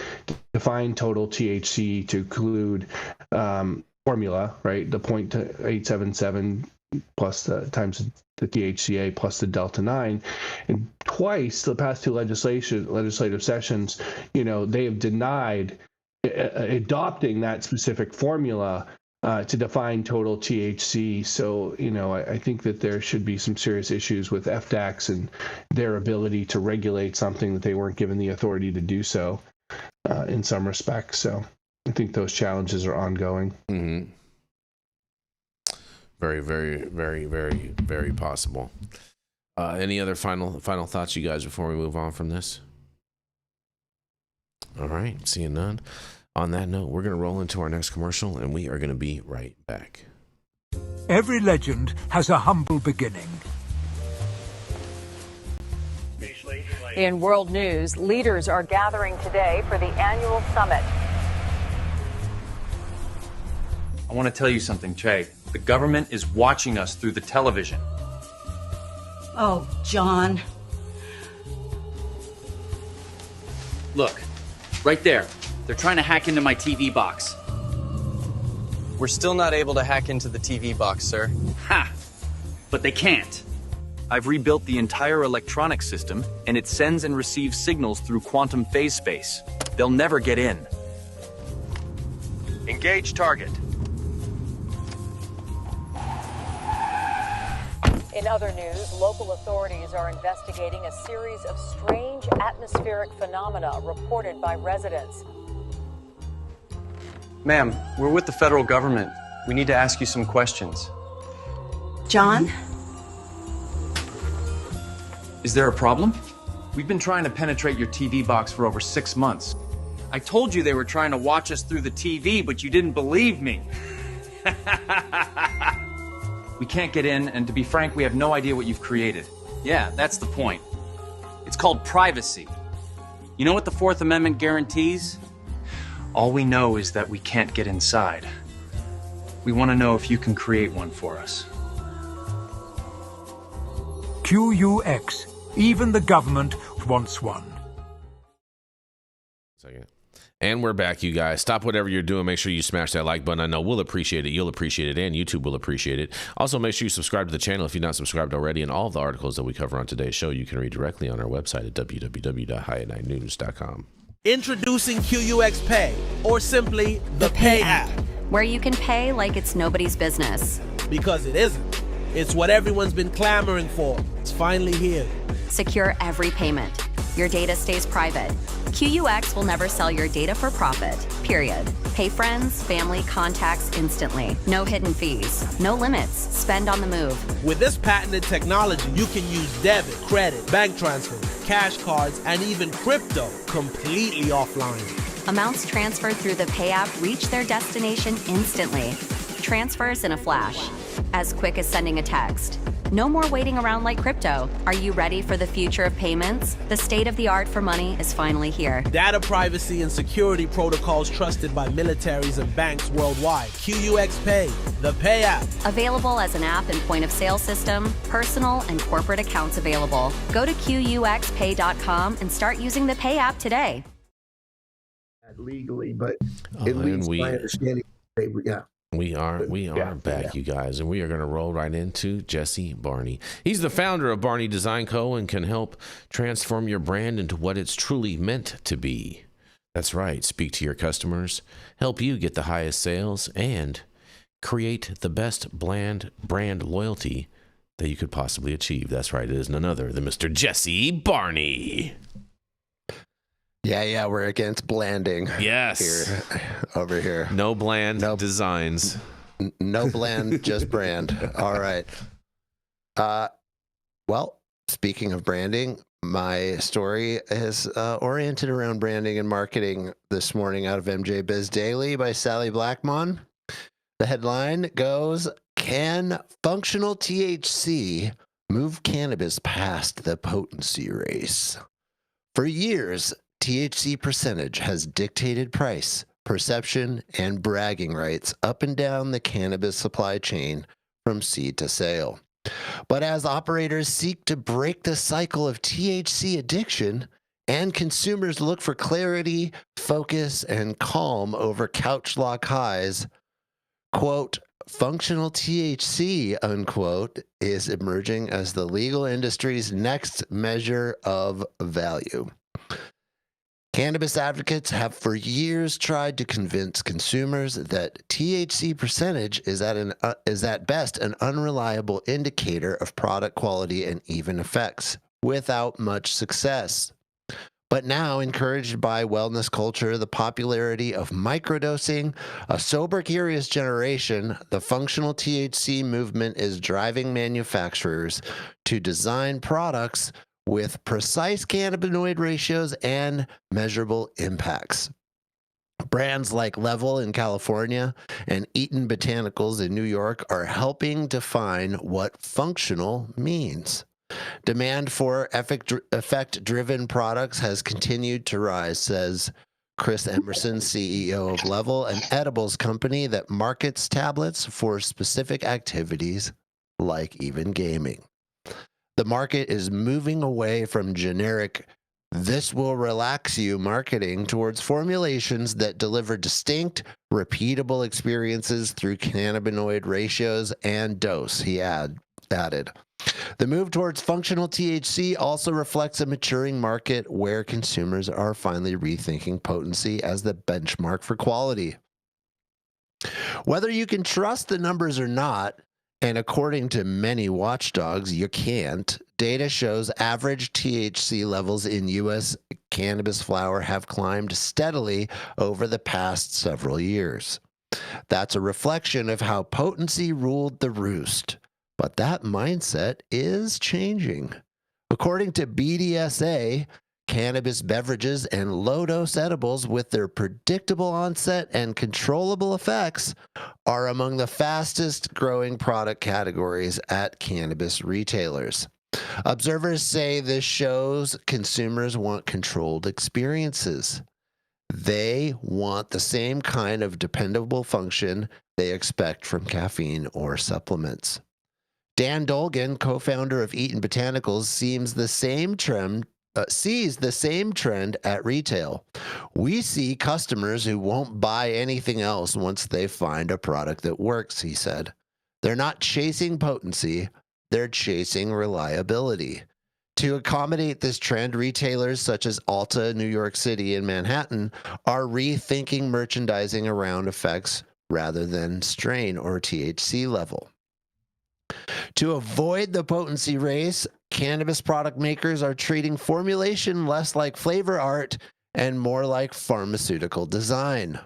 define total THC to include formula, right? The 0.877 plus the times the THCA plus the Delta 9, and twice the past 2 legislative sessions, they have denied adopting that specific formula to define total THC. So, I think that there should be some serious issues with FDAX and their ability to regulate something that they weren't given the authority to do so in some respects. So I think those challenges are ongoing. Mm-hmm. Very, very, very, very, very possible. Any other final thoughts, you guys, before we move on from this? All right, seeing none. On that note, we're going to roll into our next commercial, and we are going to be right back. Every legend has a humble beginning. In world news, leaders are gathering today for the annual summit. I want to tell you something, Che. The government is watching us through the television. Oh, John. Look, right there. They're trying to hack into my TV box. We're still not able to hack into the TV box, sir. Ha! But they can't. I've rebuilt the entire electronic system, and it sends and receives signals through quantum phase space. They'll never get in. Engage target. In other news, local authorities are investigating a series of strange atmospheric phenomena reported by residents. Ma'am, we're with the federal government. We need to ask you some questions. John? Is there a problem? We've been trying to penetrate your TV box for over 6 months. I told you they were trying to watch us through the TV, but you didn't believe me. We can't get in, and to be frank, we have no idea what you've created. Yeah, that's the point. It's called privacy. You know what the Fourth Amendment guarantees? All we know is that we can't get inside. We want to know if you can create one for us. QUX. Even the government wants one. Second. And we're back, you guys. Stop whatever you're doing. Make sure you smash that like button. I know we'll appreciate it. You'll appreciate it. And YouTube will appreciate it. Also, make sure you subscribe to the channel if you're not subscribed already. And all of the articles that we cover on today's show, you can read directly on our website at www.high9news.com. Introducing QUX Pay, or simply the Pay app. Where you can pay like it's nobody's business. Because it isn't. It's what everyone's been clamoring for. It's finally here. Secure every payment. Your data stays private. QUX will never sell your data for profit, period. Pay friends, family, contacts instantly. No hidden fees. No limits. Spend on the move. With this patented technology, you can use debit, credit, bank transfers, cash cards, and even crypto completely offline. Amounts transferred through the Pay app reach their destination instantly. Transfers in a flash. As quick as sending a text. No more waiting around like crypto. Are you ready for the future of payments? The state of the art for money is finally here. Data privacy and security protocols trusted by militaries and banks worldwide. QUX Pay, the Pay app. Available as an app and point of sale system, personal and corporate accounts available. Go to QUXPay.com and start using the Pay app today. Legally, but at least my understanding, yeah. We are back, you guys, and we are going to roll right into Jesse Barney. He's the founder of Barney Design Co. and can help transform your brand into what it's truly meant to be. That's right. Speak to your customers, help you get the highest sales, and create the best brand loyalty that you could possibly achieve. That's right. It is none other than Mr. Jesse Barney. Yeah, we're against blanding. Yes. Over here. No bland designs. No bland, just brand. All right. Well, speaking of branding, my story is oriented around branding and marketing this morning out of MJ Biz Daily by Sally Blackmon. The headline goes, "Can functional THC move cannabis past the potency race?" For years, THC percentage has dictated price, perception, and bragging rights up and down the cannabis supply chain from seed to sale. But as operators seek to break the cycle of THC addiction and consumers look for clarity, focus, and calm over couch lock highs, quote, functional THC, unquote, is emerging as the legal industry's next measure of value. Cannabis advocates have for years tried to convince consumers that THC percentage is at best an unreliable indicator of product quality and even effects, without much success. But now, encouraged by wellness culture, the popularity of microdosing, a sober, curious generation, the functional THC movement is driving manufacturers to design products with precise cannabinoid ratios and measurable impacts. Brands like Level in California and Eaton Botanicals in New York are helping define what functional means. Demand for effect-driven products has continued to rise, says Chris Emerson, CEO of Level, an edibles company that markets tablets for specific activities like even gaming. The market is moving away from generic, "this will relax you" marketing towards formulations that deliver distinct, repeatable experiences through cannabinoid ratios and dose, he added. The move towards functional THC also reflects a maturing market where consumers are finally rethinking potency as the benchmark for quality. Whether you can trust the numbers or not, and according to many watchdogs, you can't, data shows average THC levels in U.S. cannabis flower have climbed steadily over the past several years. That's a reflection of how potency ruled the roost. But that mindset is changing. According to BDSA, cannabis beverages and low-dose edibles with their predictable onset and controllable effects are among the fastest-growing product categories at cannabis retailers. Observers say this shows consumers want controlled experiences. They want the same kind of dependable function they expect from caffeine or supplements. Dan Dolgan, co-founder of Eaton Botanicals, sees the same trend at retail. "We see customers who won't buy anything else once they find a product that works," he said. "They're not chasing potency, they're chasing reliability." To accommodate this trend, retailers such as Ulta, New York City, and Manhattan are rethinking merchandising around effects rather than strain or THC level. To avoid the potency race, cannabis product makers are treating formulation less like flavor art and more like pharmaceutical design.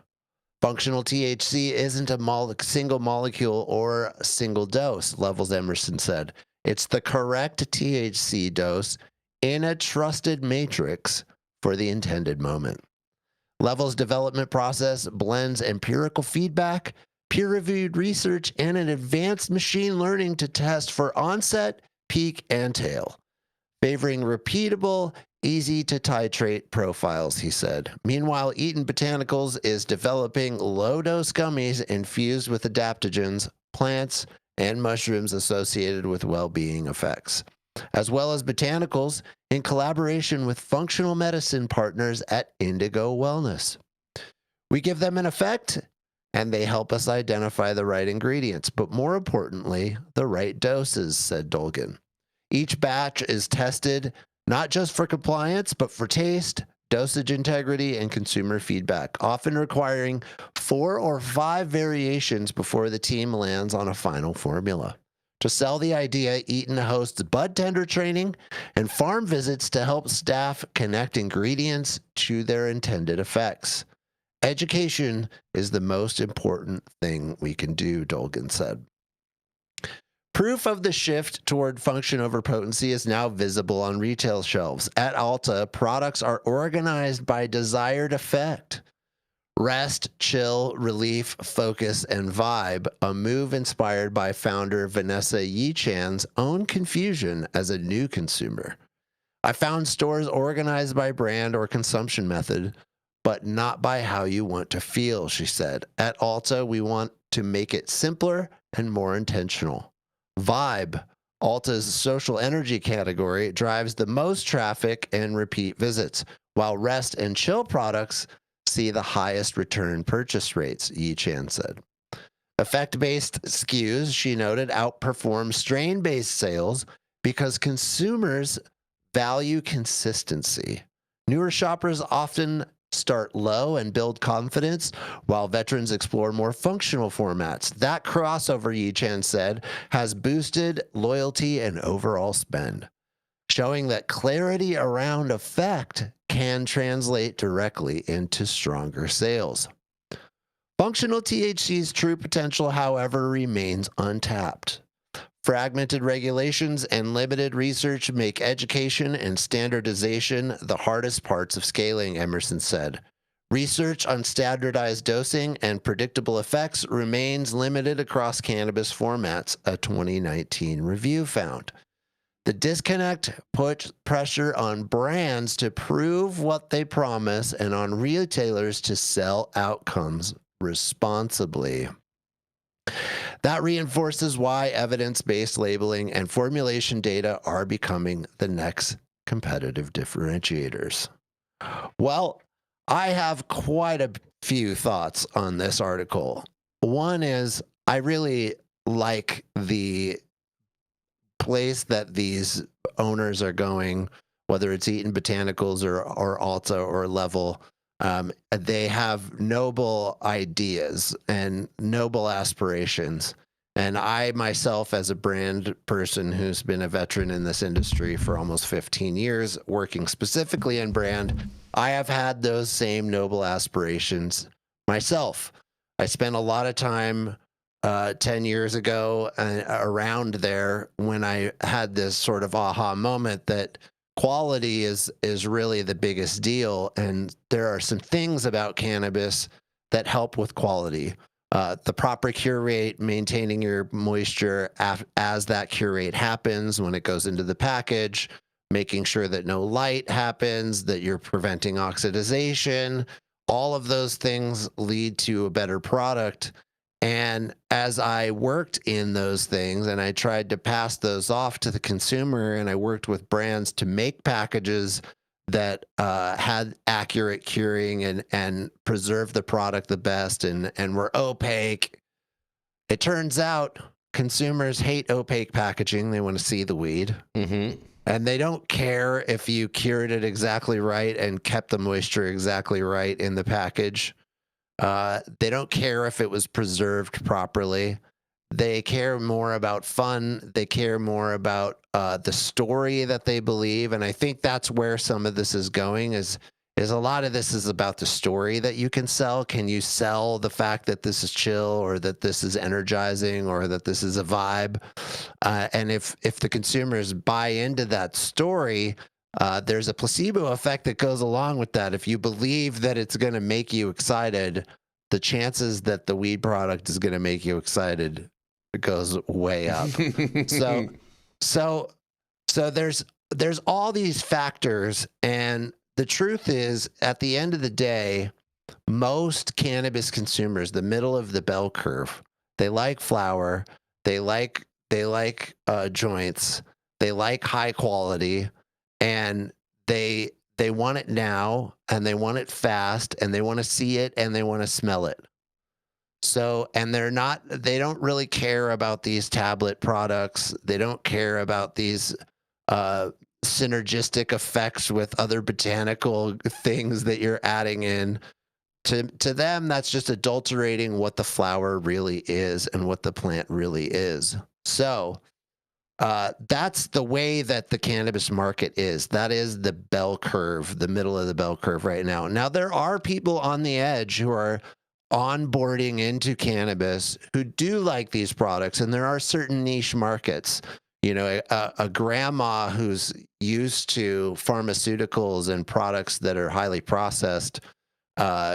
Functional THC isn't a single molecule or single dose, Levels Emerson said. It's the correct THC dose in a trusted matrix for the intended moment. Levels development process blends empirical feedback, peer-reviewed research, and an advanced machine learning to test for onset, peak, and tail, favoring repeatable, easy-to-titrate profiles, he said. Meanwhile, Eton Botanicals is developing low-dose gummies infused with adaptogens, plants, and mushrooms associated with well-being effects, as well as botanicals in collaboration with functional medicine partners at Indigo Wellness. We give them an effect, and they help us identify the right ingredients, but more importantly, the right doses, said Dolgen. Each batch is tested not just for compliance, but for taste, dosage integrity, and consumer feedback, often requiring 4 or 5 variations before the team lands on a final formula. To sell the idea, Eton hosts bud tender training and farm visits to help staff connect ingredients to their intended effects. Education is the most important thing we can do, Dolgen said. Proof of the shift toward function over potency is now visible on retail shelves. At Ulta, products are organized by desired effect. Rest, chill, relief, focus, and vibe, a move inspired by founder Vanessa Yichan's own confusion as a new consumer. I found stores organized by brand or consumption method, but not by how you want to feel, she said. At Ulta, we want to make it simpler and more intentional. Vibe, Ulta's social energy category, drives the most traffic and repeat visits, while rest and chill products see the highest return purchase rates, Yichan said. Effect-based SKUs, she noted, outperform strain-based sales because consumers value consistency. Newer shoppers often start low and build confidence, while veterans explore more functional formats. That crossover, Yichan said, has boosted loyalty and overall spend, showing that clarity around effect can translate directly into stronger sales. Functional THC's true potential, however, remains untapped. Fragmented regulations and limited research make education and standardization the hardest parts of scaling, Emerson said. Research on standardized dosing and predictable effects remains limited across cannabis formats, a 2019 review found. The disconnect puts pressure on brands to prove what they promise and on retailers to sell outcomes responsibly. That reinforces why evidence-based labeling and formulation data are becoming the next competitive differentiators. Well, I have quite a few thoughts on this article. One is I really like the place that these owners are going, whether it's Eton Botanicals or Ulta or Level. They have noble ideas and noble aspirations. And I myself, as a brand person who's been a veteran in this industry for almost 15 years, working specifically in brand, I have had those same noble aspirations myself. I spent a lot of time 10 years ago around there when I had this sort of aha moment that quality is really the biggest deal, and there are some things about cannabis that help with quality. The proper cure rate, maintaining your moisture as that cure rate happens when it goes into the package, making sure that no light happens, that you're preventing oxidization. All of those things lead to a better product. And as I worked in those things and I tried to pass those off to the consumer, and I worked with brands to make packages that had accurate curing and preserved the product the best and were opaque, it turns out consumers hate opaque packaging. They want to see the weed. Mm-hmm. And they don't care if you cured it exactly right and kept the moisture exactly right in the package. They don't care if it was preserved properly. They care more about fun. They care more about the story that they believe. And I think that's where some of this is going, is a lot of this is about the story that you can sell. Can you sell the fact that this is chill, or that this is energizing, or that this is a vibe? And if the consumers buy into that story, there's a placebo effect that goes along with that. If you believe that it's going to make you excited, the chances that the weed product is going to make you excited goes way up. So there's all these factors, and the truth is, at the end of the day, most cannabis consumers, the middle of the bell curve, they like flower, they like joints, they like high quality, and they want it now, and they want it fast, and they want to see it, and they want to smell it. So, and they don't really care about these tablet products. They don't care about these synergistic effects with other botanical things that you're adding in. To them, that's just adulterating what the flower really is and what the plant really is. So that's the way that the cannabis market is. That is the bell curve, the middle of the bell curve right now. Now, there are people on the edge who are onboarding into cannabis who do like these products, and there are certain niche markets. You know, a grandma who's used to pharmaceuticals and products that are highly processed,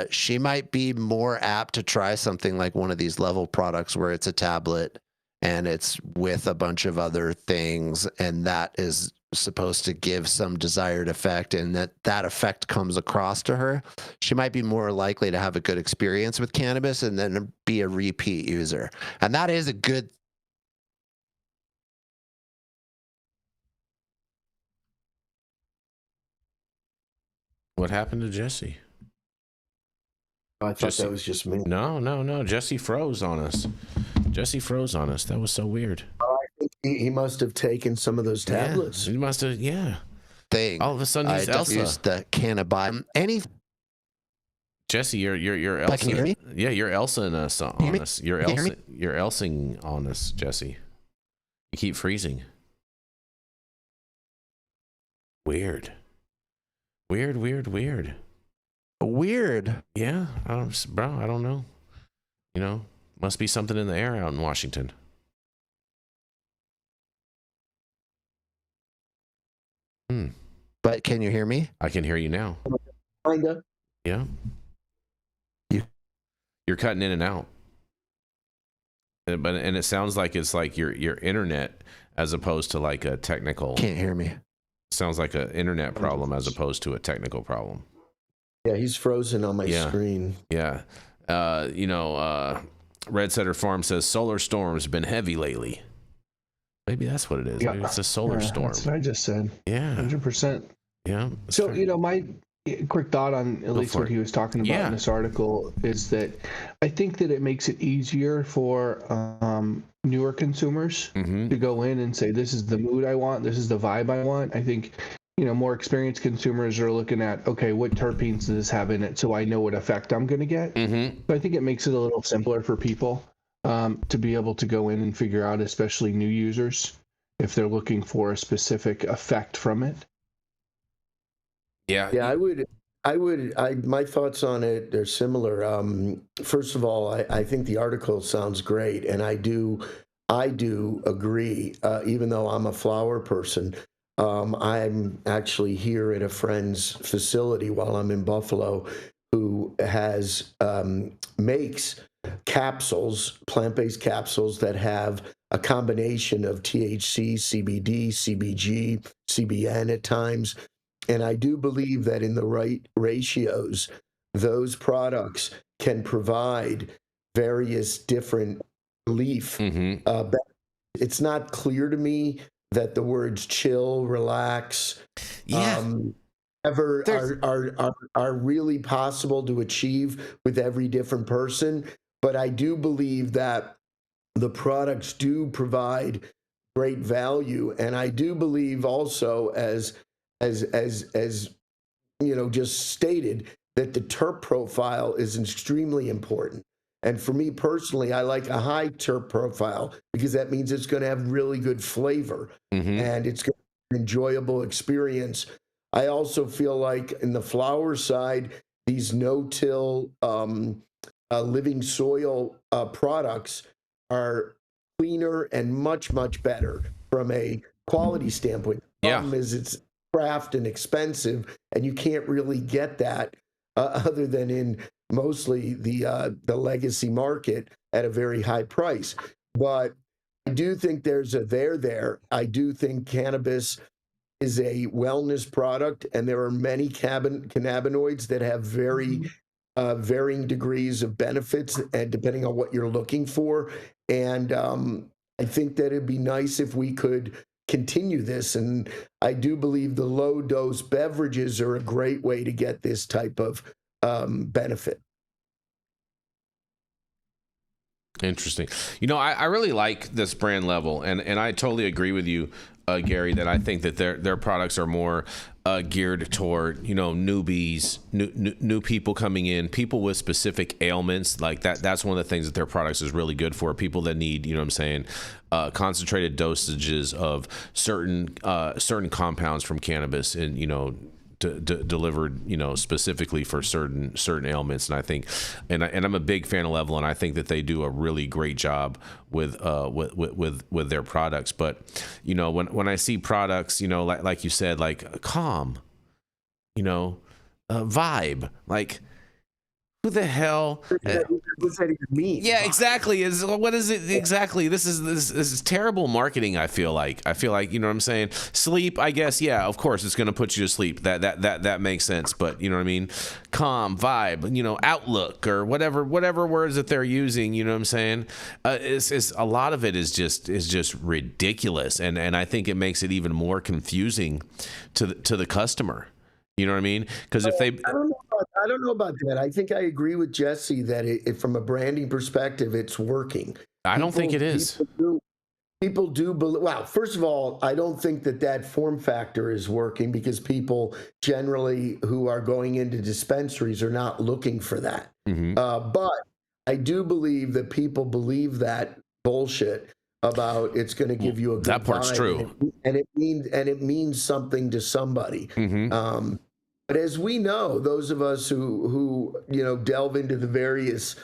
she might be more apt to try something like one of these level products where it's a tablet and it's with a bunch of other things, and that is supposed to give some desired effect, and that effect comes across to her. She might be more likely to have a good experience with cannabis and then be a repeat user. And that is a good. What happened to Jesse? I thought that was just me. No. Jesse froze on us. That was so weird. I think he must have taken some of those tablets. Yeah, he must have, Thing. All of a sudden, he's Elsa. Used the cannabis. Jesse, you're Elsa. Can you hear me? Yeah, you're Elsa on us. You're Elsing on us, Jesse. You keep freezing. Weird. Weird. Yeah, I don't know. You know, must be something in the air out in Washington. But can you hear me? I can hear you now. Kinda. Yeah. You're cutting in and out. And it sounds like it's like your internet as opposed to like a technical. Can't hear me. Sounds like an internet problem as opposed to a technical problem. Yeah, he's frozen on my screen. Yeah. Red Setter Farm says solar storm's been heavy lately. Maybe that's what it is. Yeah. Maybe it's a solar storm. That's what I just said. Yeah. 100%. Yeah. So, fair. My quick thought on at least what he was talking about in this article is that I think that it makes it easier for newer consumers to go in and say, this is the mood I want, this is the vibe I want. I think, more experienced consumers are looking at, okay, what terpenes does this have in it so I know what effect I'm going to get. So I think it makes it a little simpler for people to be able to go in and figure out, especially new users, if they're looking for a specific effect from it. Yeah. Yeah, my thoughts on it are similar. First of all, I think the article sounds great, and I do agree, even though I'm a flower person. I'm actually here at a friend's facility while I'm in Buffalo who makes capsules, plant-based capsules that have a combination of THC, CBD, CBG, CBN at times. And I do believe that in the right ratios, those products can provide various different relief. It's not clear to me that the words chill, relax, are really possible to achieve with every different person. But I do believe that the products do provide great value, and I do believe also, as just stated, that the terp profile is extremely important. And for me personally, I like a high terp profile because that means it's going to have really good flavor and it's going to be an enjoyable experience. I also feel like in the flower side, these no-till living soil products are cleaner and much, much better from a quality standpoint. The problem is it's craft and expensive, and you can't really get that other than in mostly the legacy market at a very high price. But I do think there's a there. I do think cannabis is a wellness product, and there are many cannabinoids that have very varying degrees of benefits, and depending on what you're looking for. And I think that it'd be nice if we could continue this. And I do believe the low dose beverages are a great way to get this type of benefit. Interesting. You know, I really like this brand Level, and I totally agree with you, Gary, that I think that their products are more geared toward, you know, newbies, new people coming in, people with specific ailments like that. That's one of the things that their products is really good for. People that need, you know what I'm saying, concentrated dosages of certain compounds from cannabis, and, you know, delivered, you know, specifically for certain ailments. And I think, and I'm a big fan of Level, and I think that they do a really great job with their products. But, you know, when I see products, you know, like you said, like Calm, you know, Vibe, like, who the hell? What's that even mean? Yeah, exactly. What is it exactly? This is terrible marketing. I feel like, you know what I'm saying? Sleep, I guess. Yeah, of course, it's going to put you to sleep. That makes sense. But you know what I mean? Calm, Vibe, you know, Outlook, or whatever words that they're using. You know what I'm saying? It's a lot of it is just ridiculous, and I think it makes it even more confusing to the customer. You know what I mean? Because if they, I don't know about that. I think I agree with Jesse that from a branding perspective, it's working. I don't think it is. People do believe. Well, first of all, I don't think that form factor is working, because people generally who are going into dispensaries are not looking for that. Mm-hmm. But I do believe that people believe that bullshit about it's going to give you a good that part's vibe, true, and it means something to somebody. Mm-hmm. But as we know, those of us who you know delve into the various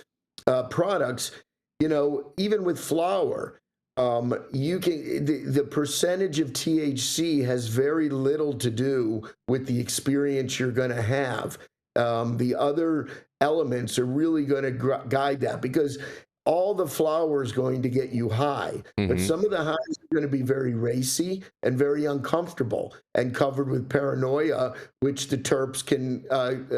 products, you know, even with flower, you can the percentage of THC has very little to do with the experience you're going to have. The other elements are really going to guide that, because all the flower is going to get you high, but some of the highs are going to be very racy and very uncomfortable and covered with paranoia, which the terps can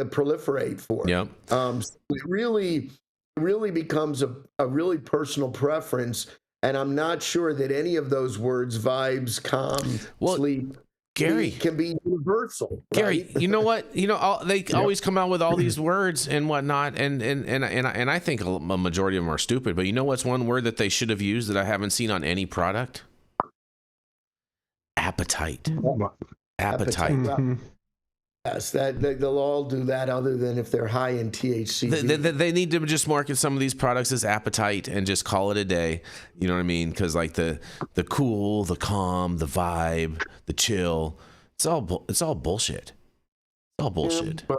proliferate for. Yep. So it really becomes a really personal preference, and I'm not sure that any of those words, vibes, calm, sleep, Gary, can be universal. Gary, right? you know what? You know, they always come out with all these words and whatnot, and I think a majority of them are stupid. But you know what's one word that they should have used that I haven't seen on any product? Appetite. Appetite. Mm-hmm. Yes, that they'll all do that, other than if they're high in THC. They need to just market some of these products as Appetite and just call it a day. You know what I mean? Because like the cool, the calm, the vibe, the chill, it's all bullshit. It's all bullshit. Yeah,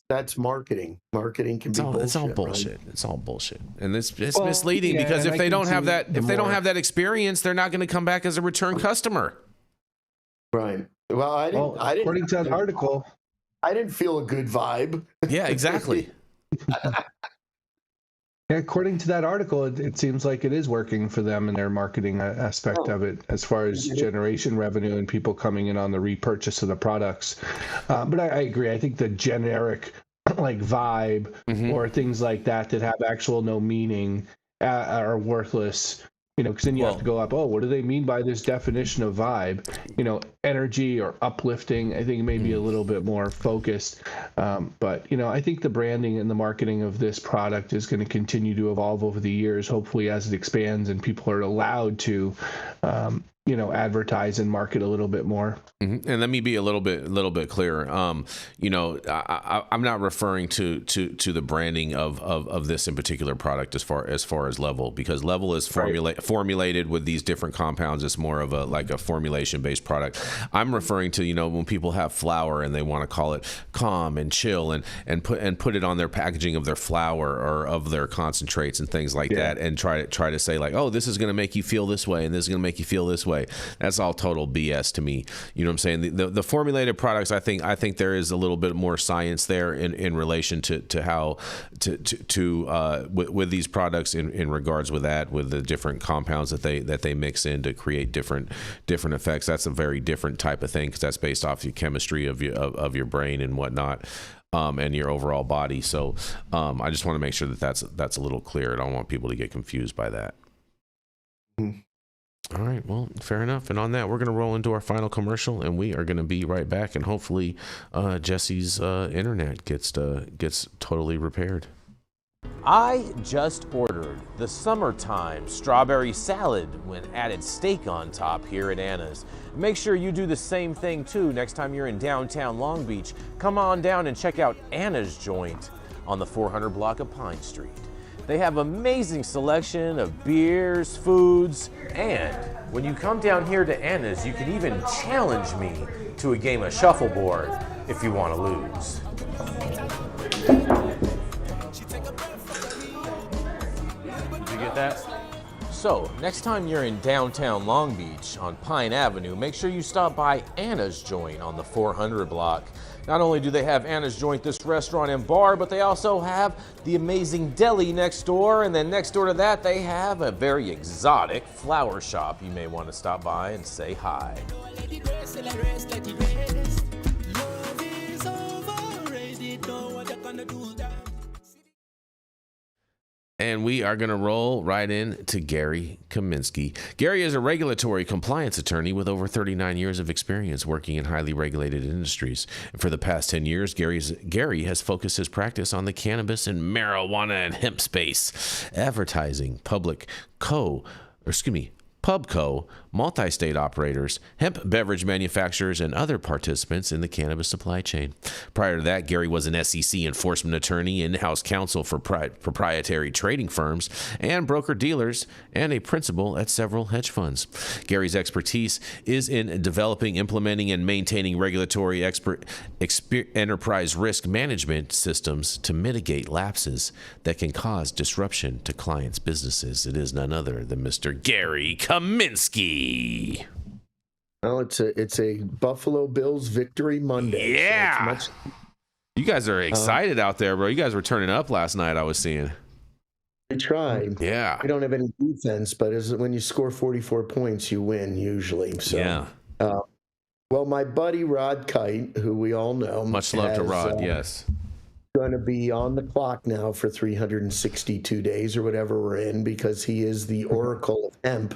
that's marketing. Marketing can be bullshit. It's all bullshit. Right? It's all bullshit, and it's misleading, yeah, because if they don't have that, if they don't have that experience, they're not going to come back as a return customer. Right. Well, I didn't. According to that article, I didn't feel a good vibe. Yeah, exactly. Yeah, according to that article, it seems like it is working for them in their marketing aspect of it, as far as generation revenue and people coming in on the repurchase of the products. But I agree. I think the generic like vibe or things like that have actual no meaning are worthless. You know, because then you have to go up, what do they mean by this definition of vibe? You know, energy or uplifting, I think maybe a little bit more focused. But, you know, I think the branding and the marketing of this product is going to continue to evolve over the years, hopefully as it expands and people are allowed to, you know, advertise and market a little bit more. And let me be a little bit clearer. You know, I'm not referring to the branding of this in particular product as far as Level, because Level is formulated with these different compounds. It's more of a formulation based product. I'm referring to, you know, when people have flower and they want to call it calm and chill and put it on their packaging of their flower or of their concentrates and things like that, and try to say like, oh, this is going to make you feel this way and this is going to make you feel this way. way. That's all total BS to me. You know what I'm saying? The formulated products, I think there is a little bit more science there in relation to how with these products in regards with the different compounds that they mix in to create different effects. That's a very different type of thing because that's based off the chemistry of your brain and whatnot. And your overall body. So I just want to make sure that that's a little clear. I don't want people to get confused by that. All right, well, fair enough. And on that, we're going to roll into our final commercial, and we are going to be right back. And hopefully Jesse's internet gets totally repaired. I just ordered the summertime strawberry salad when added steak on top here at Anna's. Make sure you do the same thing too next time you're in downtown Long Beach. Come on down and check out Anna's joint on the 400 block of Pine Street. They have amazing selection of beers, foods, and when you come down here to Anna's, you can even challenge me to a game of shuffleboard if you want to lose. Did you get that? So, next time you're in downtown Long Beach on Pine Avenue, make sure you stop by Anna's Joint on the 400 block. Not only do they have Anna's Joint, this restaurant and bar, but they also have the amazing deli next door, and then next door to that, they have a very exotic flower shop. You may want to stop by and say hi. And we are going to roll right in to Gark Kaminsky. Gary is a regulatory compliance attorney with over 39 years of experience working in highly regulated industries. And for the past 10 years, Gary has focused his practice on the cannabis and marijuana and hemp space, advertising, Pubco, multi-state operators, hemp beverage manufacturers, and other participants in the cannabis supply chain. Prior to that, Gary was an SEC enforcement attorney, in-house counsel for proprietary trading firms and broker-dealers, and a principal at several hedge funds. Gary's expertise is in developing, implementing, and maintaining regulatory enterprise risk management systems to mitigate lapses that can cause disruption to clients' businesses. It is none other than Mr. Gark Kaminsky. Well, it's a Buffalo Bills victory Monday. Yeah. So you guys are excited out there, bro. You guys were turning up last night, I was seeing. We tried. Yeah. We don't have any defense, but when you score 44 points, you win usually. So, yeah. Well, my buddy Rod Kite, who we all know. Much love to Rod, yes. Going to be on the clock now for 362 days or whatever we're in because he is the oracle of hemp.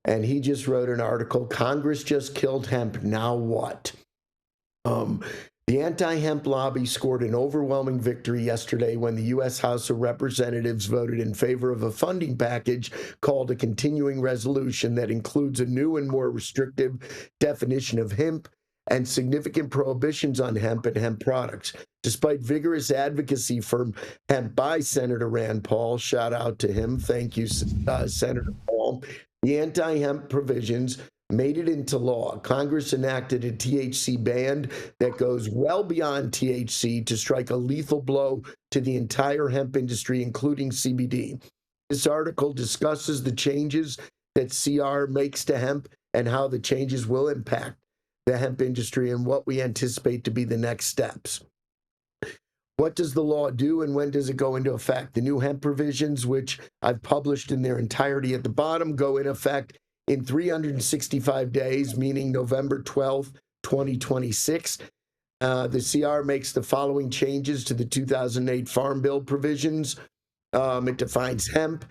And he just wrote an article, Congress just killed hemp, now what? The anti-hemp lobby scored an overwhelming victory yesterday when the U.S. House of Representatives voted in favor of a funding package called a continuing resolution that includes a new and more restrictive definition of hemp and significant prohibitions on hemp and hemp products. Despite vigorous advocacy for hemp by Senator Rand Paul, shout out to him, thank you, Senator Paul, the anti-hemp provisions made it into law. Congress enacted a THC ban that goes well beyond THC to strike a lethal blow to the entire hemp industry, including CBD. This article discusses the changes that CR makes to hemp and how the changes will impact the hemp industry and what we anticipate to be the next steps. What does the law do and when does it go into effect? The new hemp provisions, which I've published in their entirety at the bottom, go in effect in 365 days, meaning November 12th, 2026. The CR makes the following changes to the 2008 Farm Bill provisions. It defines hemp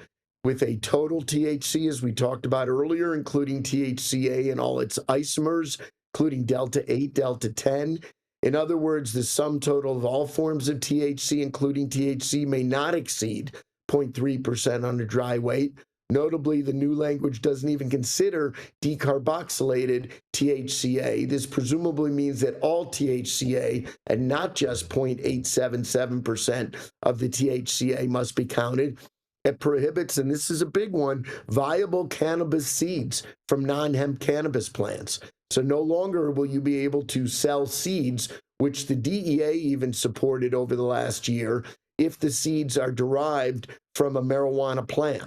with a total THC, as we talked about earlier, including THCA and all its isomers, including Delta 8, Delta 10. In other words, the sum total of all forms of THC, including THC, may not exceed 0.3% on a dry weight. Notably, the new language doesn't even consider decarboxylated THCA. This presumably means that all THCA and not just 0.877% of the THCA must be counted. It prohibits, and this is a big one, viable cannabis seeds from non-hemp cannabis plants. So no longer will you be able to sell seeds, which the DEA even supported over the last year, if the seeds are derived from a marijuana plant,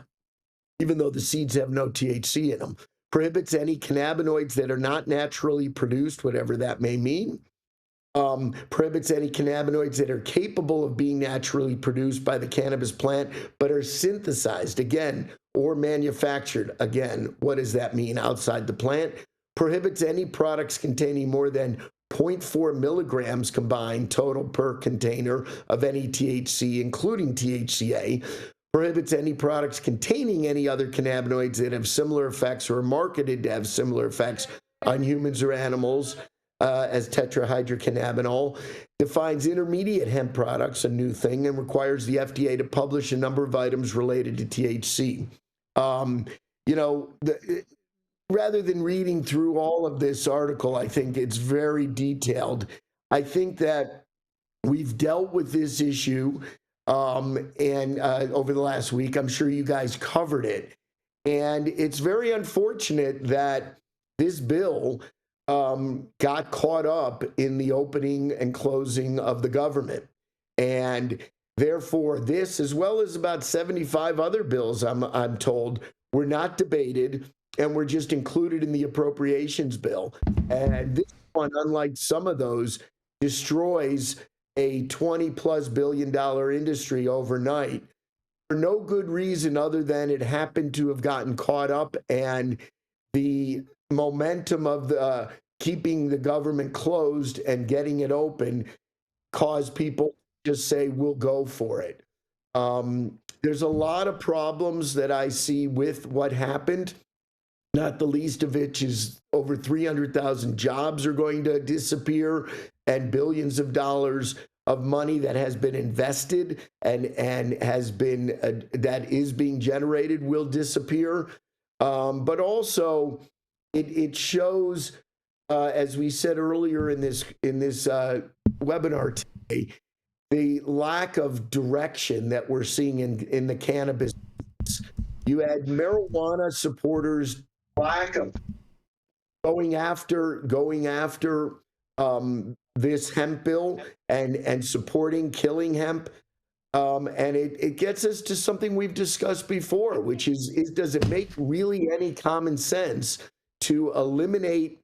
even though the seeds have no THC in them. prohibits any cannabinoids that are not naturally produced, whatever that may mean. Prohibits any cannabinoids that are capable of being naturally produced by the cannabis plant, but are synthesized, again, or manufactured. Again, what does that mean outside the plant? Prohibits any products containing more than 0.4 milligrams combined total per container of any THC, including THCA. Prohibits any products containing any other cannabinoids that have similar effects or are marketed to have similar effects on humans or animals, as tetrahydrocannabinol. Defines intermediate hemp products, a new thing, and requires the FDA to publish a number of items related to THC. Rather than reading through all of this article, I think it's very detailed. I think that we've dealt with this issue and over the last week. I'm sure you guys covered it. And it's very unfortunate that this bill got caught up in the opening and closing of the government. And therefore, this, as well as about 75 other bills, I'm told, were not debated and were just included in the appropriations bill. And this one, unlike some of those, destroys a $20+ billion industry overnight for no good reason other than it happened to have gotten caught up, and the momentum of the keeping the government closed and getting it open caused people to just say, we'll go for it. There's a lot of problems that I see with what happened, not the least of which is over 300,000 jobs are going to disappear, and billions of dollars of money that has been invested and has been that is being generated will disappear. But also, it shows, as we said earlier in this webinar today, the lack of direction that we're seeing in the cannabis. You had marijuana supporters lack of going after this hemp bill and supporting killing hemp. And it gets us to something we've discussed before, which is does it make really any common sense to eliminate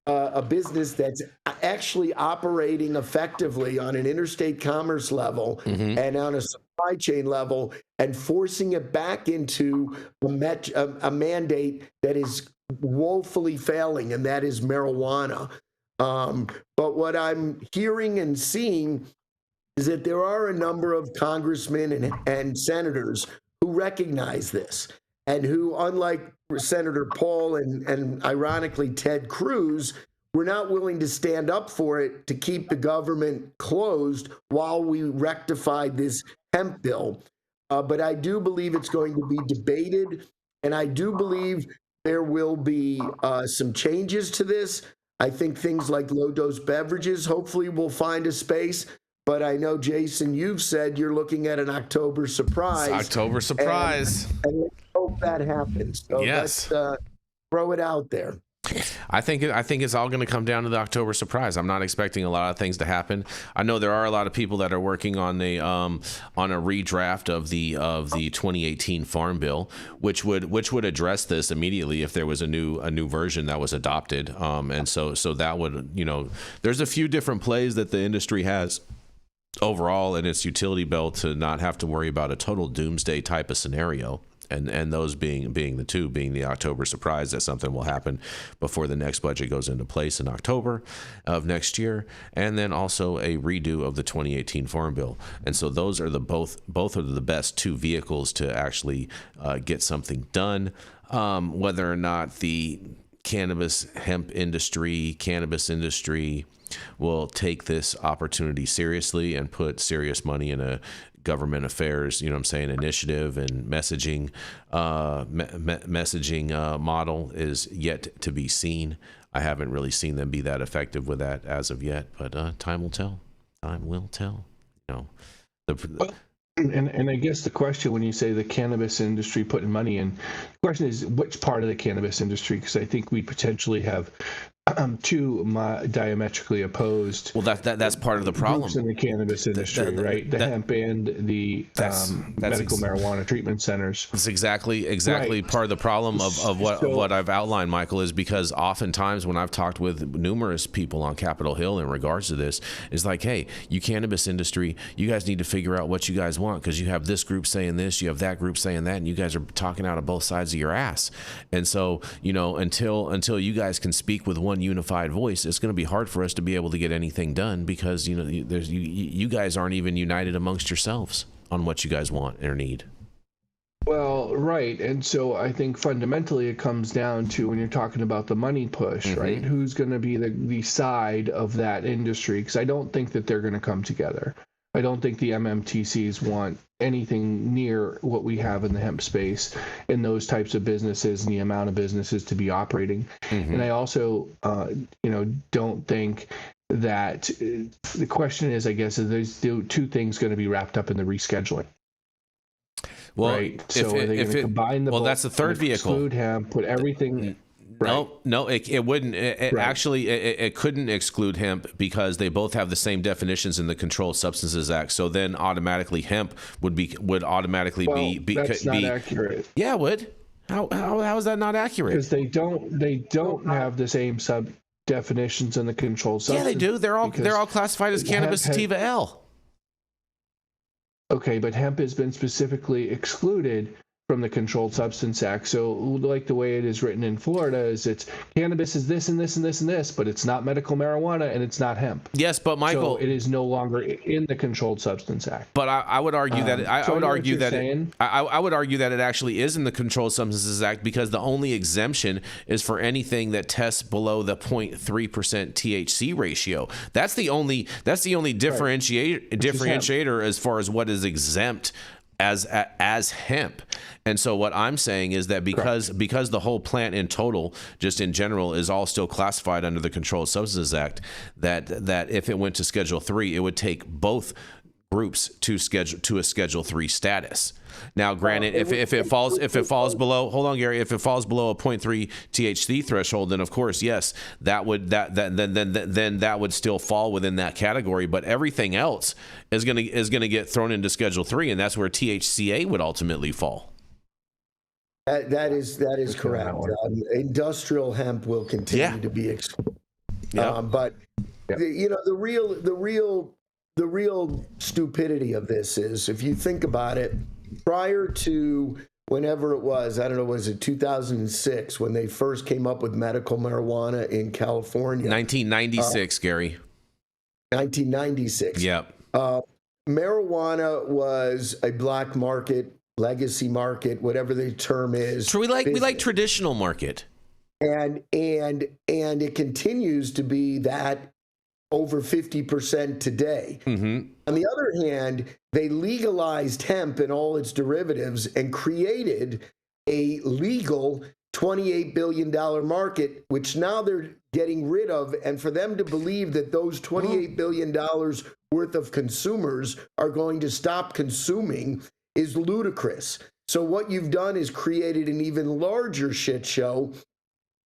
a business that's actually operating effectively on an interstate commerce level and on a supply chain level, and forcing it back into a mandate that is woefully failing, and that is marijuana. But what I'm hearing and seeing is that there are a number of congressmen and senators who recognize this, and who, unlike Senator Paul and ironically Ted Cruz, were not willing to stand up for it to keep the government closed while we rectified this hemp bill. But I do believe it's going to be debated, and I do believe there will be some changes to this. I think things like low-dose beverages hopefully will find a space. But I know, Jason, you've said you're looking at an October surprise. It's October surprise. And let's hope that happens. So yes. Let's throw it out there. I think it's all going to come down to the October surprise. I'm not expecting a lot of things to happen. I know there are a lot of people that are working on a redraft of the 2018 Farm Bill, which would address this immediately if there was a new version that was adopted. And so that would, there's a few different plays that the industry has overall in its utility belt to not have to worry about a total doomsday type of scenario. And those being the October surprise, that something will happen before the next budget goes into place in October of next year, and then also a redo of the 2018 Farm Bill. And so those are both of the best two vehicles to actually get something done. Whether or not the cannabis industry will take this opportunity seriously and put serious money in a government affairs, initiative and messaging model is yet to be seen. I haven't really seen them be that effective with that as of yet, but time will tell. Time will tell. And I guess the question, when you say the cannabis industry putting money in, the question is which part of the cannabis industry? Because I think we potentially have two diametrically opposed. Well, that's part of the problem groups in the cannabis industry, right? The hemp and the medical marijuana treatment centers. That's exactly right. Part of the problem of what I've outlined, Michael, is because oftentimes when I've talked with numerous people on Capitol Hill in regards to this, it's like, hey, you cannabis industry, you guys need to figure out what you guys want, because you have this group saying this, you have that group saying that, and you guys are talking out of both sides of your ass. And so, until you guys can speak with one unified voice, it's going to be hard for us to be able to get anything done, because you guys aren't even united amongst yourselves on what you guys want or need. Well, right. And so I think fundamentally it comes down to, when you're talking about the money push, right? Who's going to be the side of that industry? Because I don't think that they're going to come together. I don't think the MMTCs want anything near what we have in the hemp space in those types of businesses and the amount of businesses to be operating. And I also, don't think that the question is, I guess, is those two things going to be wrapped up in the rescheduling? Well, right. So are they going to combine the well, that's the third vehicle. Exclude hemp, put everything. Right. No, it wouldn't. Actually, it couldn't exclude hemp, because they both have the same definitions in the Controlled Substances Act. So then automatically hemp would automatically be. That's not accurate. Yeah, it would. How is that not accurate? Because they don't have the same sub definitions in the Controlled Substances. Yeah, they do. They're all classified as cannabis sativa L. Okay, but hemp has been specifically excluded from the Controlled Substance Act. So like the way it is written in Florida is it's cannabis is this and this and this and this, but it's not medical marijuana and it's not hemp. Yes, but Michael, so it is no longer in the Controlled Substance Act. But I would argue that I would argue that it actually is in the Controlled Substances Act, because the only exemption is for anything that tests below the 0.3% THC ratio. That's the only differentiator as far as what is exempt as hemp. And so what I'm saying is that because the whole plant in total, just in general, is all still classified under the Controlled Substances Act, that if it went to Schedule 3, it would take both groups to a Schedule 3 status. Now, granted, if it falls below, hold on, Gary, if it falls below a 0.3 THC threshold, then of course, yes, then that would still fall within that category. But everything else is gonna get thrown into Schedule 3, and that's where THCA would ultimately fall. That is correct. Industrial hemp will continue to be excluded. But the real stupidity of this is, if you think about it, prior to whenever it was, I don't know, was it 2006 when they first came up with medical marijuana in California? 1996, Gary. 1996. Yep. Marijuana was a black market, legacy market, whatever the term is. So we like traditional market. And it continues to be that over 50% today. On the other hand, they legalized hemp and all its derivatives and created a legal $28 billion market, which now they're getting rid of. And for them to believe that those $28 billion worth of consumers are going to stop consuming is ludicrous. So what you've done is created an even larger shit show,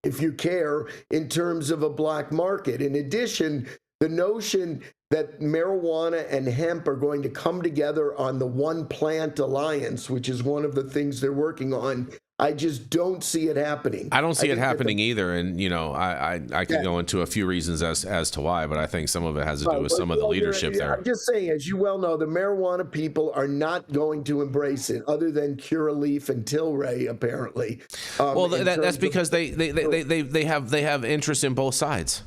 if you care, in terms of a black market. In addition, the notion that marijuana and hemp are going to come together on the One Plant Alliance, which is one of the things they're working on, I just don't see it happening. I don't see it happening either. And, I could go into a few reasons as to why, but I think some of it has to do with some of the leadership there. I'm just saying, as you well know, the marijuana people are not going to embrace it, other than Curaleaf and Tilray, apparently. Well, that's because they have interest in both sides.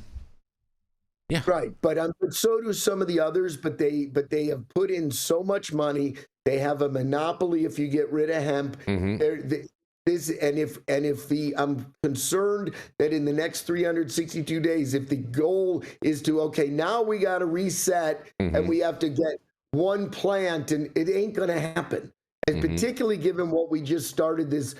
Yeah. Right. But so do some of the others, but they have put in so much money. They have a monopoly if you get rid of hemp. I'm concerned that in the next 362 days, if the goal is to, now we got to reset and we have to get one plant, and it ain't going to happen. And particularly given what we just started this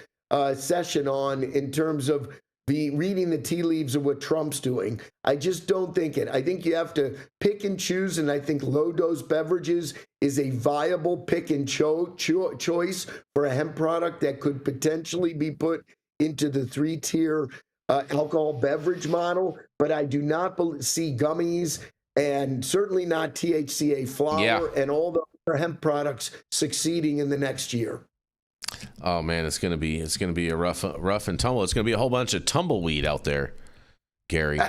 session on in terms of reading the tea leaves of what Trump's doing. I just don't think it. I think you have to pick and choose, and I think low-dose beverages is a viable pick and choice for a hemp product that could potentially be put into the 3-tier alcohol beverage model, but I do not see gummies and certainly not THCA flower and all the other hemp products succeeding in the next year. Oh man, it's gonna be a rough and tumble. It's gonna be a whole bunch of tumbleweed out there, Gary.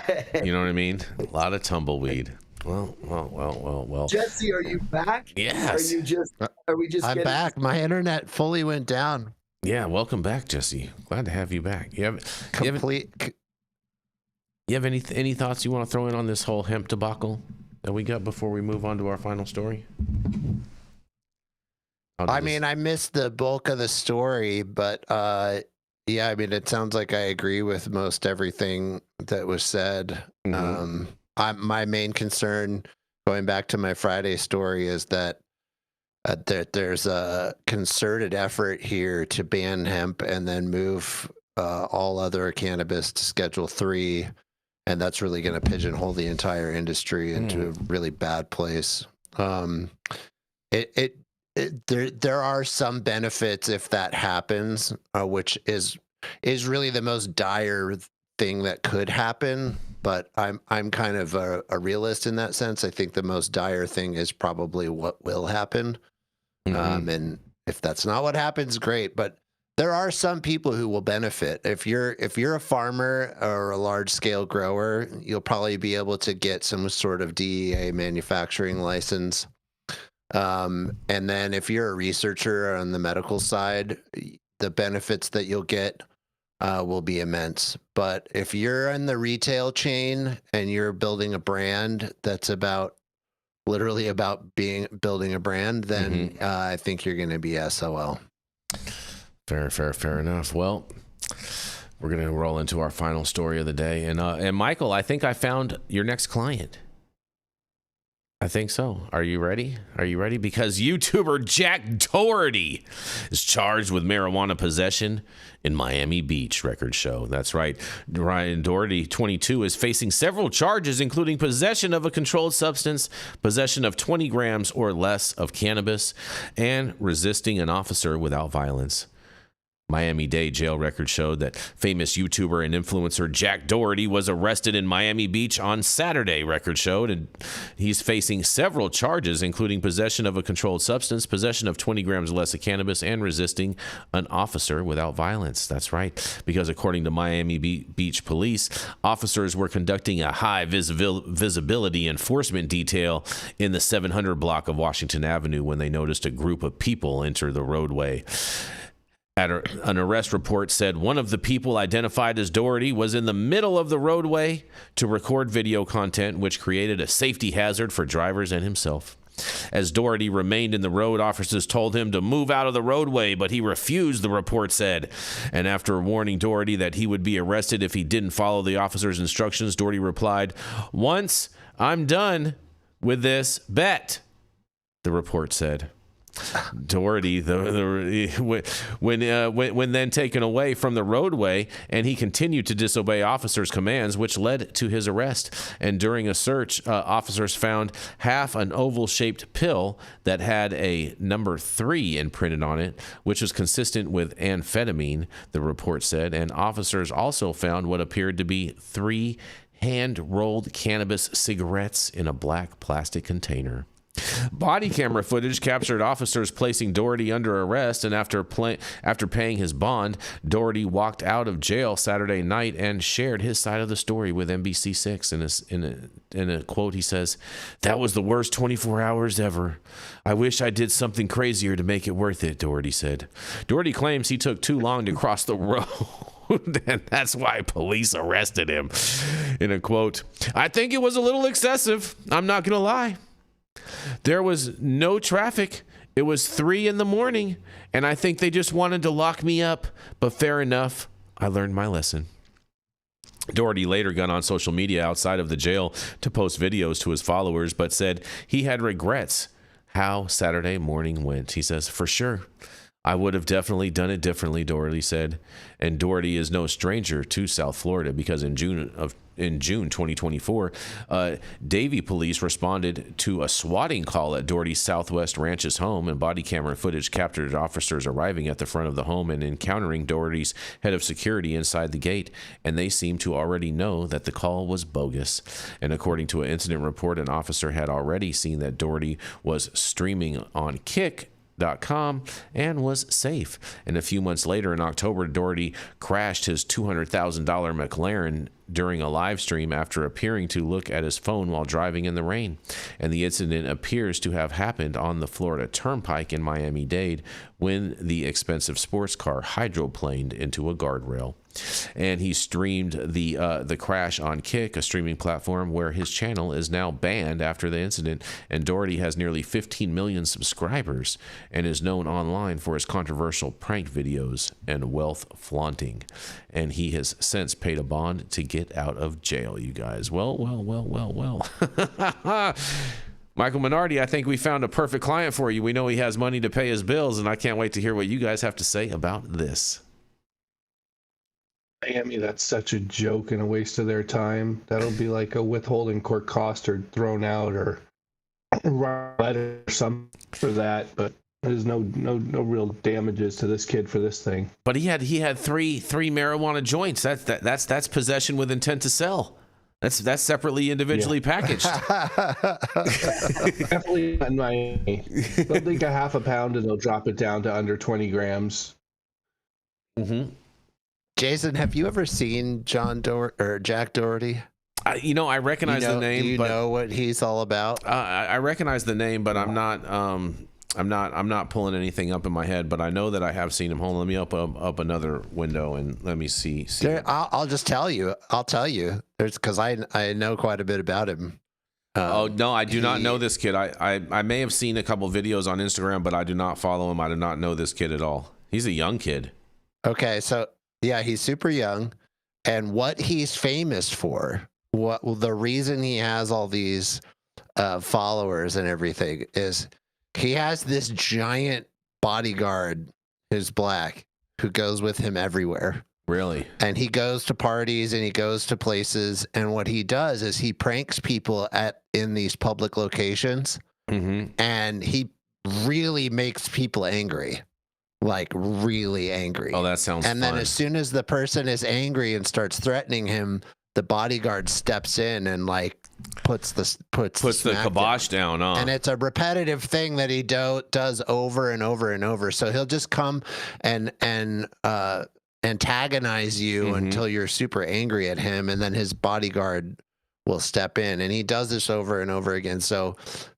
You know what I mean? A lot of tumbleweed. Well. Jesse, are you back? Yes. Are we just? I'm back. My internet fully went down. Yeah, welcome back, Jesse. Glad to have you back. You have any thoughts you want to throw in on this whole hemp debacle that we got before we move on to our final story? I mean, I missed the bulk of the story, but yeah, I mean, it sounds like I agree with most everything that was said. My main concern, going back to my Friday story, is that there's a concerted effort here to ban hemp and then move all other cannabis to Schedule 3, and that's really going to pigeonhole the entire industry into a really bad place. There are some benefits if that happens, which is really the most dire thing that could happen. But I'm kind of a realist in that sense. I think the most dire thing is probably what will happen. And if that's not what happens, great. But there are some people who will benefit. If you're a farmer or a large scale grower, you'll probably be able to get some sort of DEA manufacturing license. And then if you're a researcher on the medical side, the benefits that you'll get will be immense. But if you're in the retail chain and you're building a brand that's literally about building a brand, then I think you're going to be SOL. Fair enough. Well, we're going to roll into our final story of the day. And Michael, I think I found your next client. I think so. Are you ready? Because YouTuber Jack Doherty is charged with marijuana possession in Miami Beach, records show. That's right. Ryan Doherty, 22, is facing several charges, including possession of a controlled substance, possession of 20 grams or less of cannabis, and resisting an officer without violence. Miami-Dade jail records showed that famous YouTuber and influencer Jack Doherty was arrested in Miami Beach on Saturday, records showed, and he's facing several charges, including possession of a controlled substance, possession of 20 grams or less of cannabis, and resisting an officer without violence. That's right, because according to Miami Beach police, officers were conducting a high visibility enforcement detail in the 700 block of Washington Avenue when they noticed a group of people enter the roadway. An arrest report said one of the people identified as Doherty was in the middle of the roadway to record video content, which created a safety hazard for drivers and himself. As Doherty remained in the road, officers told him to move out of the roadway, but he refused, the report said. And after warning Doherty that he would be arrested if he didn't follow the officer's instructions, Doherty replied, "Once I'm done with this, bet," the report said. Doherty, when then taken away from the roadway, and he continued to disobey officers' commands, which led to his arrest. And during a search, officers found half an oval-shaped pill that had a number 3 imprinted on it, which was consistent with amphetamine, the report said. And officers also found what appeared to be 3 hand-rolled cannabis cigarettes in a black plastic container. Body camera footage captured officers placing Doherty under arrest, and after paying his bond, Doherty walked out of jail Saturday night and shared his side of the story with NBC6. In a quote, he says, "That was the worst 24 hours ever. I wish I did something crazier to make it worth it," Doherty said. Doherty claims he took too long to cross the road, and that's why police arrested him. In a quote, "I think it was a little excessive. I'm not going to lie. There was no traffic. It was 3 a.m, and I think they just wanted to lock me up. But fair enough. I learned my lesson." Doherty later got on social media outside of the jail to post videos to his followers, but said he had regrets how Saturday morning went. He says, "For sure, I would have definitely done it differently, Doherty said. And Doherty is no stranger to South Florida because in June 2024, Davie police responded to a swatting call at Doherty's Southwest Ranch's home, and body camera footage captured officers arriving at the front of the home and encountering Doherty's head of security inside the gate, and they seemed to already know that the call was bogus. And according to an incident report, an officer had already seen that Doherty was streaming on QUX.com and was safe. And a few months later, in October, Doherty crashed his $200,000 McLaren during a live stream after appearing to look at his phone while driving in the rain. And the incident appears to have happened on the Florida Turnpike in Miami-Dade when the expensive sports car hydroplaned into a guardrail. And he streamed the crash on QUX, a streaming platform where his channel is now banned after the incident. And Doherty has nearly 15 million subscribers and is known online for his controversial prank videos and wealth flaunting. And he has since paid a bond to get out of jail, you guys. Well. Michael Minardi, I think we found a perfect client for you. We know he has money to pay his bills, and I can't wait to hear what you guys have to say about this. Miami, that's such a joke and a waste of their time. That'll be like a withholding court cost or thrown out or letter or something for that. But there's no real damages to this kid for this thing. But he had three marijuana joints. That's possession with intent to sell. That's separately individually packaged. Definitely in Miami. They'll take a half a pound and they'll drop it down to under 20 grams. Mm-hmm. Jason, have you ever seen Jack Doherty? I recognize the name. Do you know what he's all about? I recognize the name, but I'm not pulling anything up in my head. But I know that I have seen him. Hold on, let me up another window and let me see. I'll just tell you. I'll tell you. Because I know quite a bit about him. No, I do not know this kid. I may have seen a couple videos on Instagram, but I do not follow him. I do not know this kid at all. He's a young kid. Okay, so yeah, he's super young, and what he's famous for, the reason he has all these followers and everything is he has this giant bodyguard who's black who goes with him everywhere. Really? And he goes to parties and he goes to places, and what he does is he pranks people in these public locations, and he really makes people angry. Like really angry. Oh, that sounds fun. And then as soon as the person is angry and starts threatening him, the bodyguard steps in and like puts the kibosh down on. And it's a repetitive thing that he does over and over and over. So he'll just come and antagonize you until you're super angry at him, and then his bodyguard will step in, and he does this over and over again. So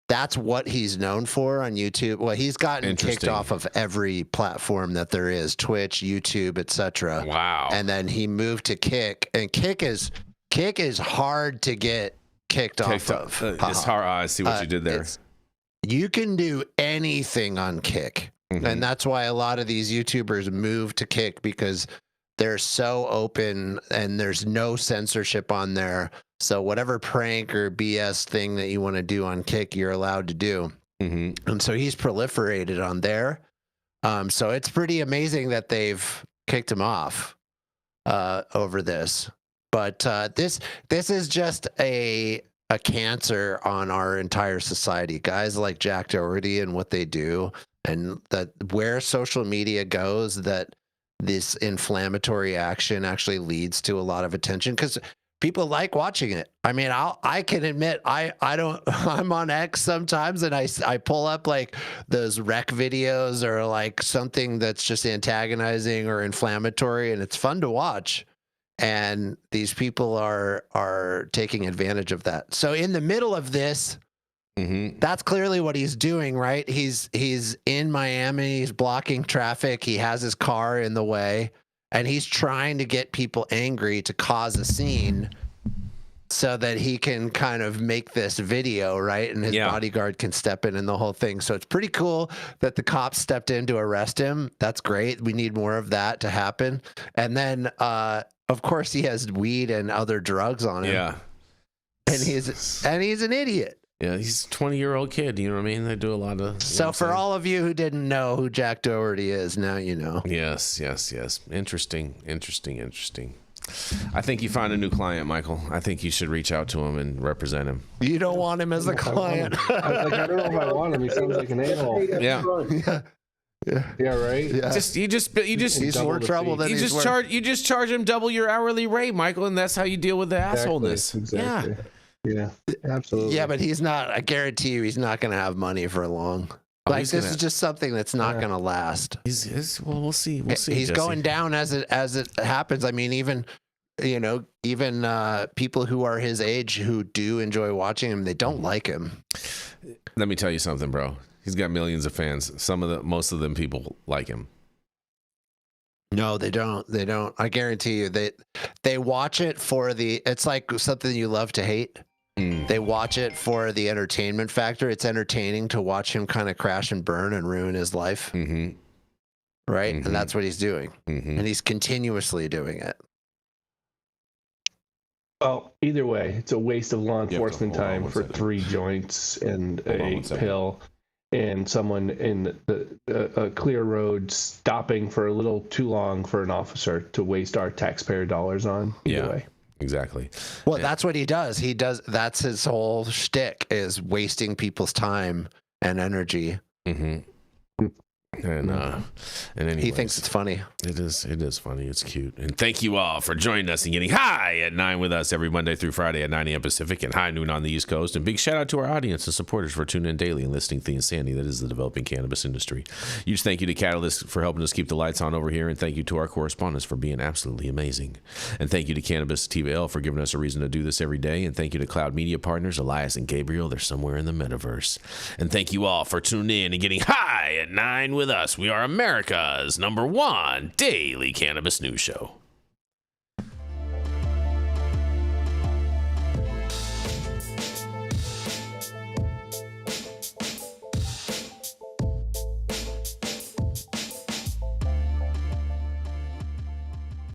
that's what he's known for on YouTube. Well, he's gotten kicked off of every platform that there is, Twitch, YouTube, etc. Wow. And then he moved to QUX, and QUX is hard to get kicked off of. It's hard. I see what you did there. You can do anything on QUX. And that's why a lot of these YouTubers move to QUX, because they're so open and there's no censorship on there. So whatever prank or BS thing that you want to do on QUX, you're allowed to do. And so he's proliferated on there. So it's pretty amazing that they've kicked him off over this. But this is just a cancer on our entire society. Guys like Jack Doherty and what they do, and that where social media goes, that this inflammatory action actually leads to a lot of attention because people like watching it. I mean, I can admit I'm on X sometimes, and I pull up like those rec videos or like something that's just antagonizing or inflammatory, and it's fun to watch. And these people are taking advantage of that. So in the middle of this, that's clearly what he's doing, right? He's in Miami, he's blocking traffic, he has his car in the way, and he's trying to get people angry to cause a scene so that he can kind of make this video, right? And his bodyguard can step in and the whole thing. So it's pretty cool that the cops stepped in to arrest him. That's great. We need more of that to happen. And then, of course, he has weed and other drugs on him. Yeah. And he's an idiot. Yeah, he's a 20-year-old kid. You know what I mean? They do a lot of. So for all of you who didn't know who Jack Doherty is, now you know. Yes. Interesting. I think you found a new client, Michael. I think you should reach out to him and represent him. You don't want him as a client. I don't know if I want him. He sounds like an a-hole. Yeah. Yeah, right. Yeah. You just he's more trouble than he's worth. You just charge him double your hourly rate, Michael, and that's how you deal with the assholeness. Exactly. Yeah, absolutely. Yeah, but he's not. I guarantee you, he's not going to have money for long. Like this is just something that's not going to last. Well, we'll see. He's Jesse. going down as it happens. I mean, even people who are his age who do enjoy watching him, they don't like him. Let me tell you something, bro. He's got millions of fans. Most of them people like him. No, they don't. They don't. I guarantee you, they watch it for it's like something you love to hate. They watch it for the entertainment factor. It's entertaining to watch him kind of crash and burn and ruin his life. Mm-hmm. Right? Mm-hmm. And that's what he's doing. Mm-hmm. And he's continuously doing it. Well, either way, it's a waste of law enforcement time for 3 joints and a pill and someone in a clear road stopping for a little too long for an officer to waste our taxpayer dollars on. Either way. Exactly. Well, that's what he does. That's his whole shtick, is wasting people's time and energy. Mm-hmm. And anyways, he thinks it's funny. It is funny. It's cute. And thank you all for joining us and getting high at 9 with us every Monday through Friday at 9 a.m. Pacific and high noon on the East Coast. And big shout out to our audience and supporters for tuning in daily and listening to the insanity that is the developing cannabis industry. Huge thank you to Catalyst for helping us keep the lights on over here, and thank you to our correspondents for being absolutely amazing. And thank you to Cannabis TVL for giving us a reason to do this every day. And thank you to Cloud Media Partners, Elias and Gabriel. They're somewhere in the metaverse. And thank you all for tuning in and getting high at 9 with us. We are America's #1 daily cannabis news show.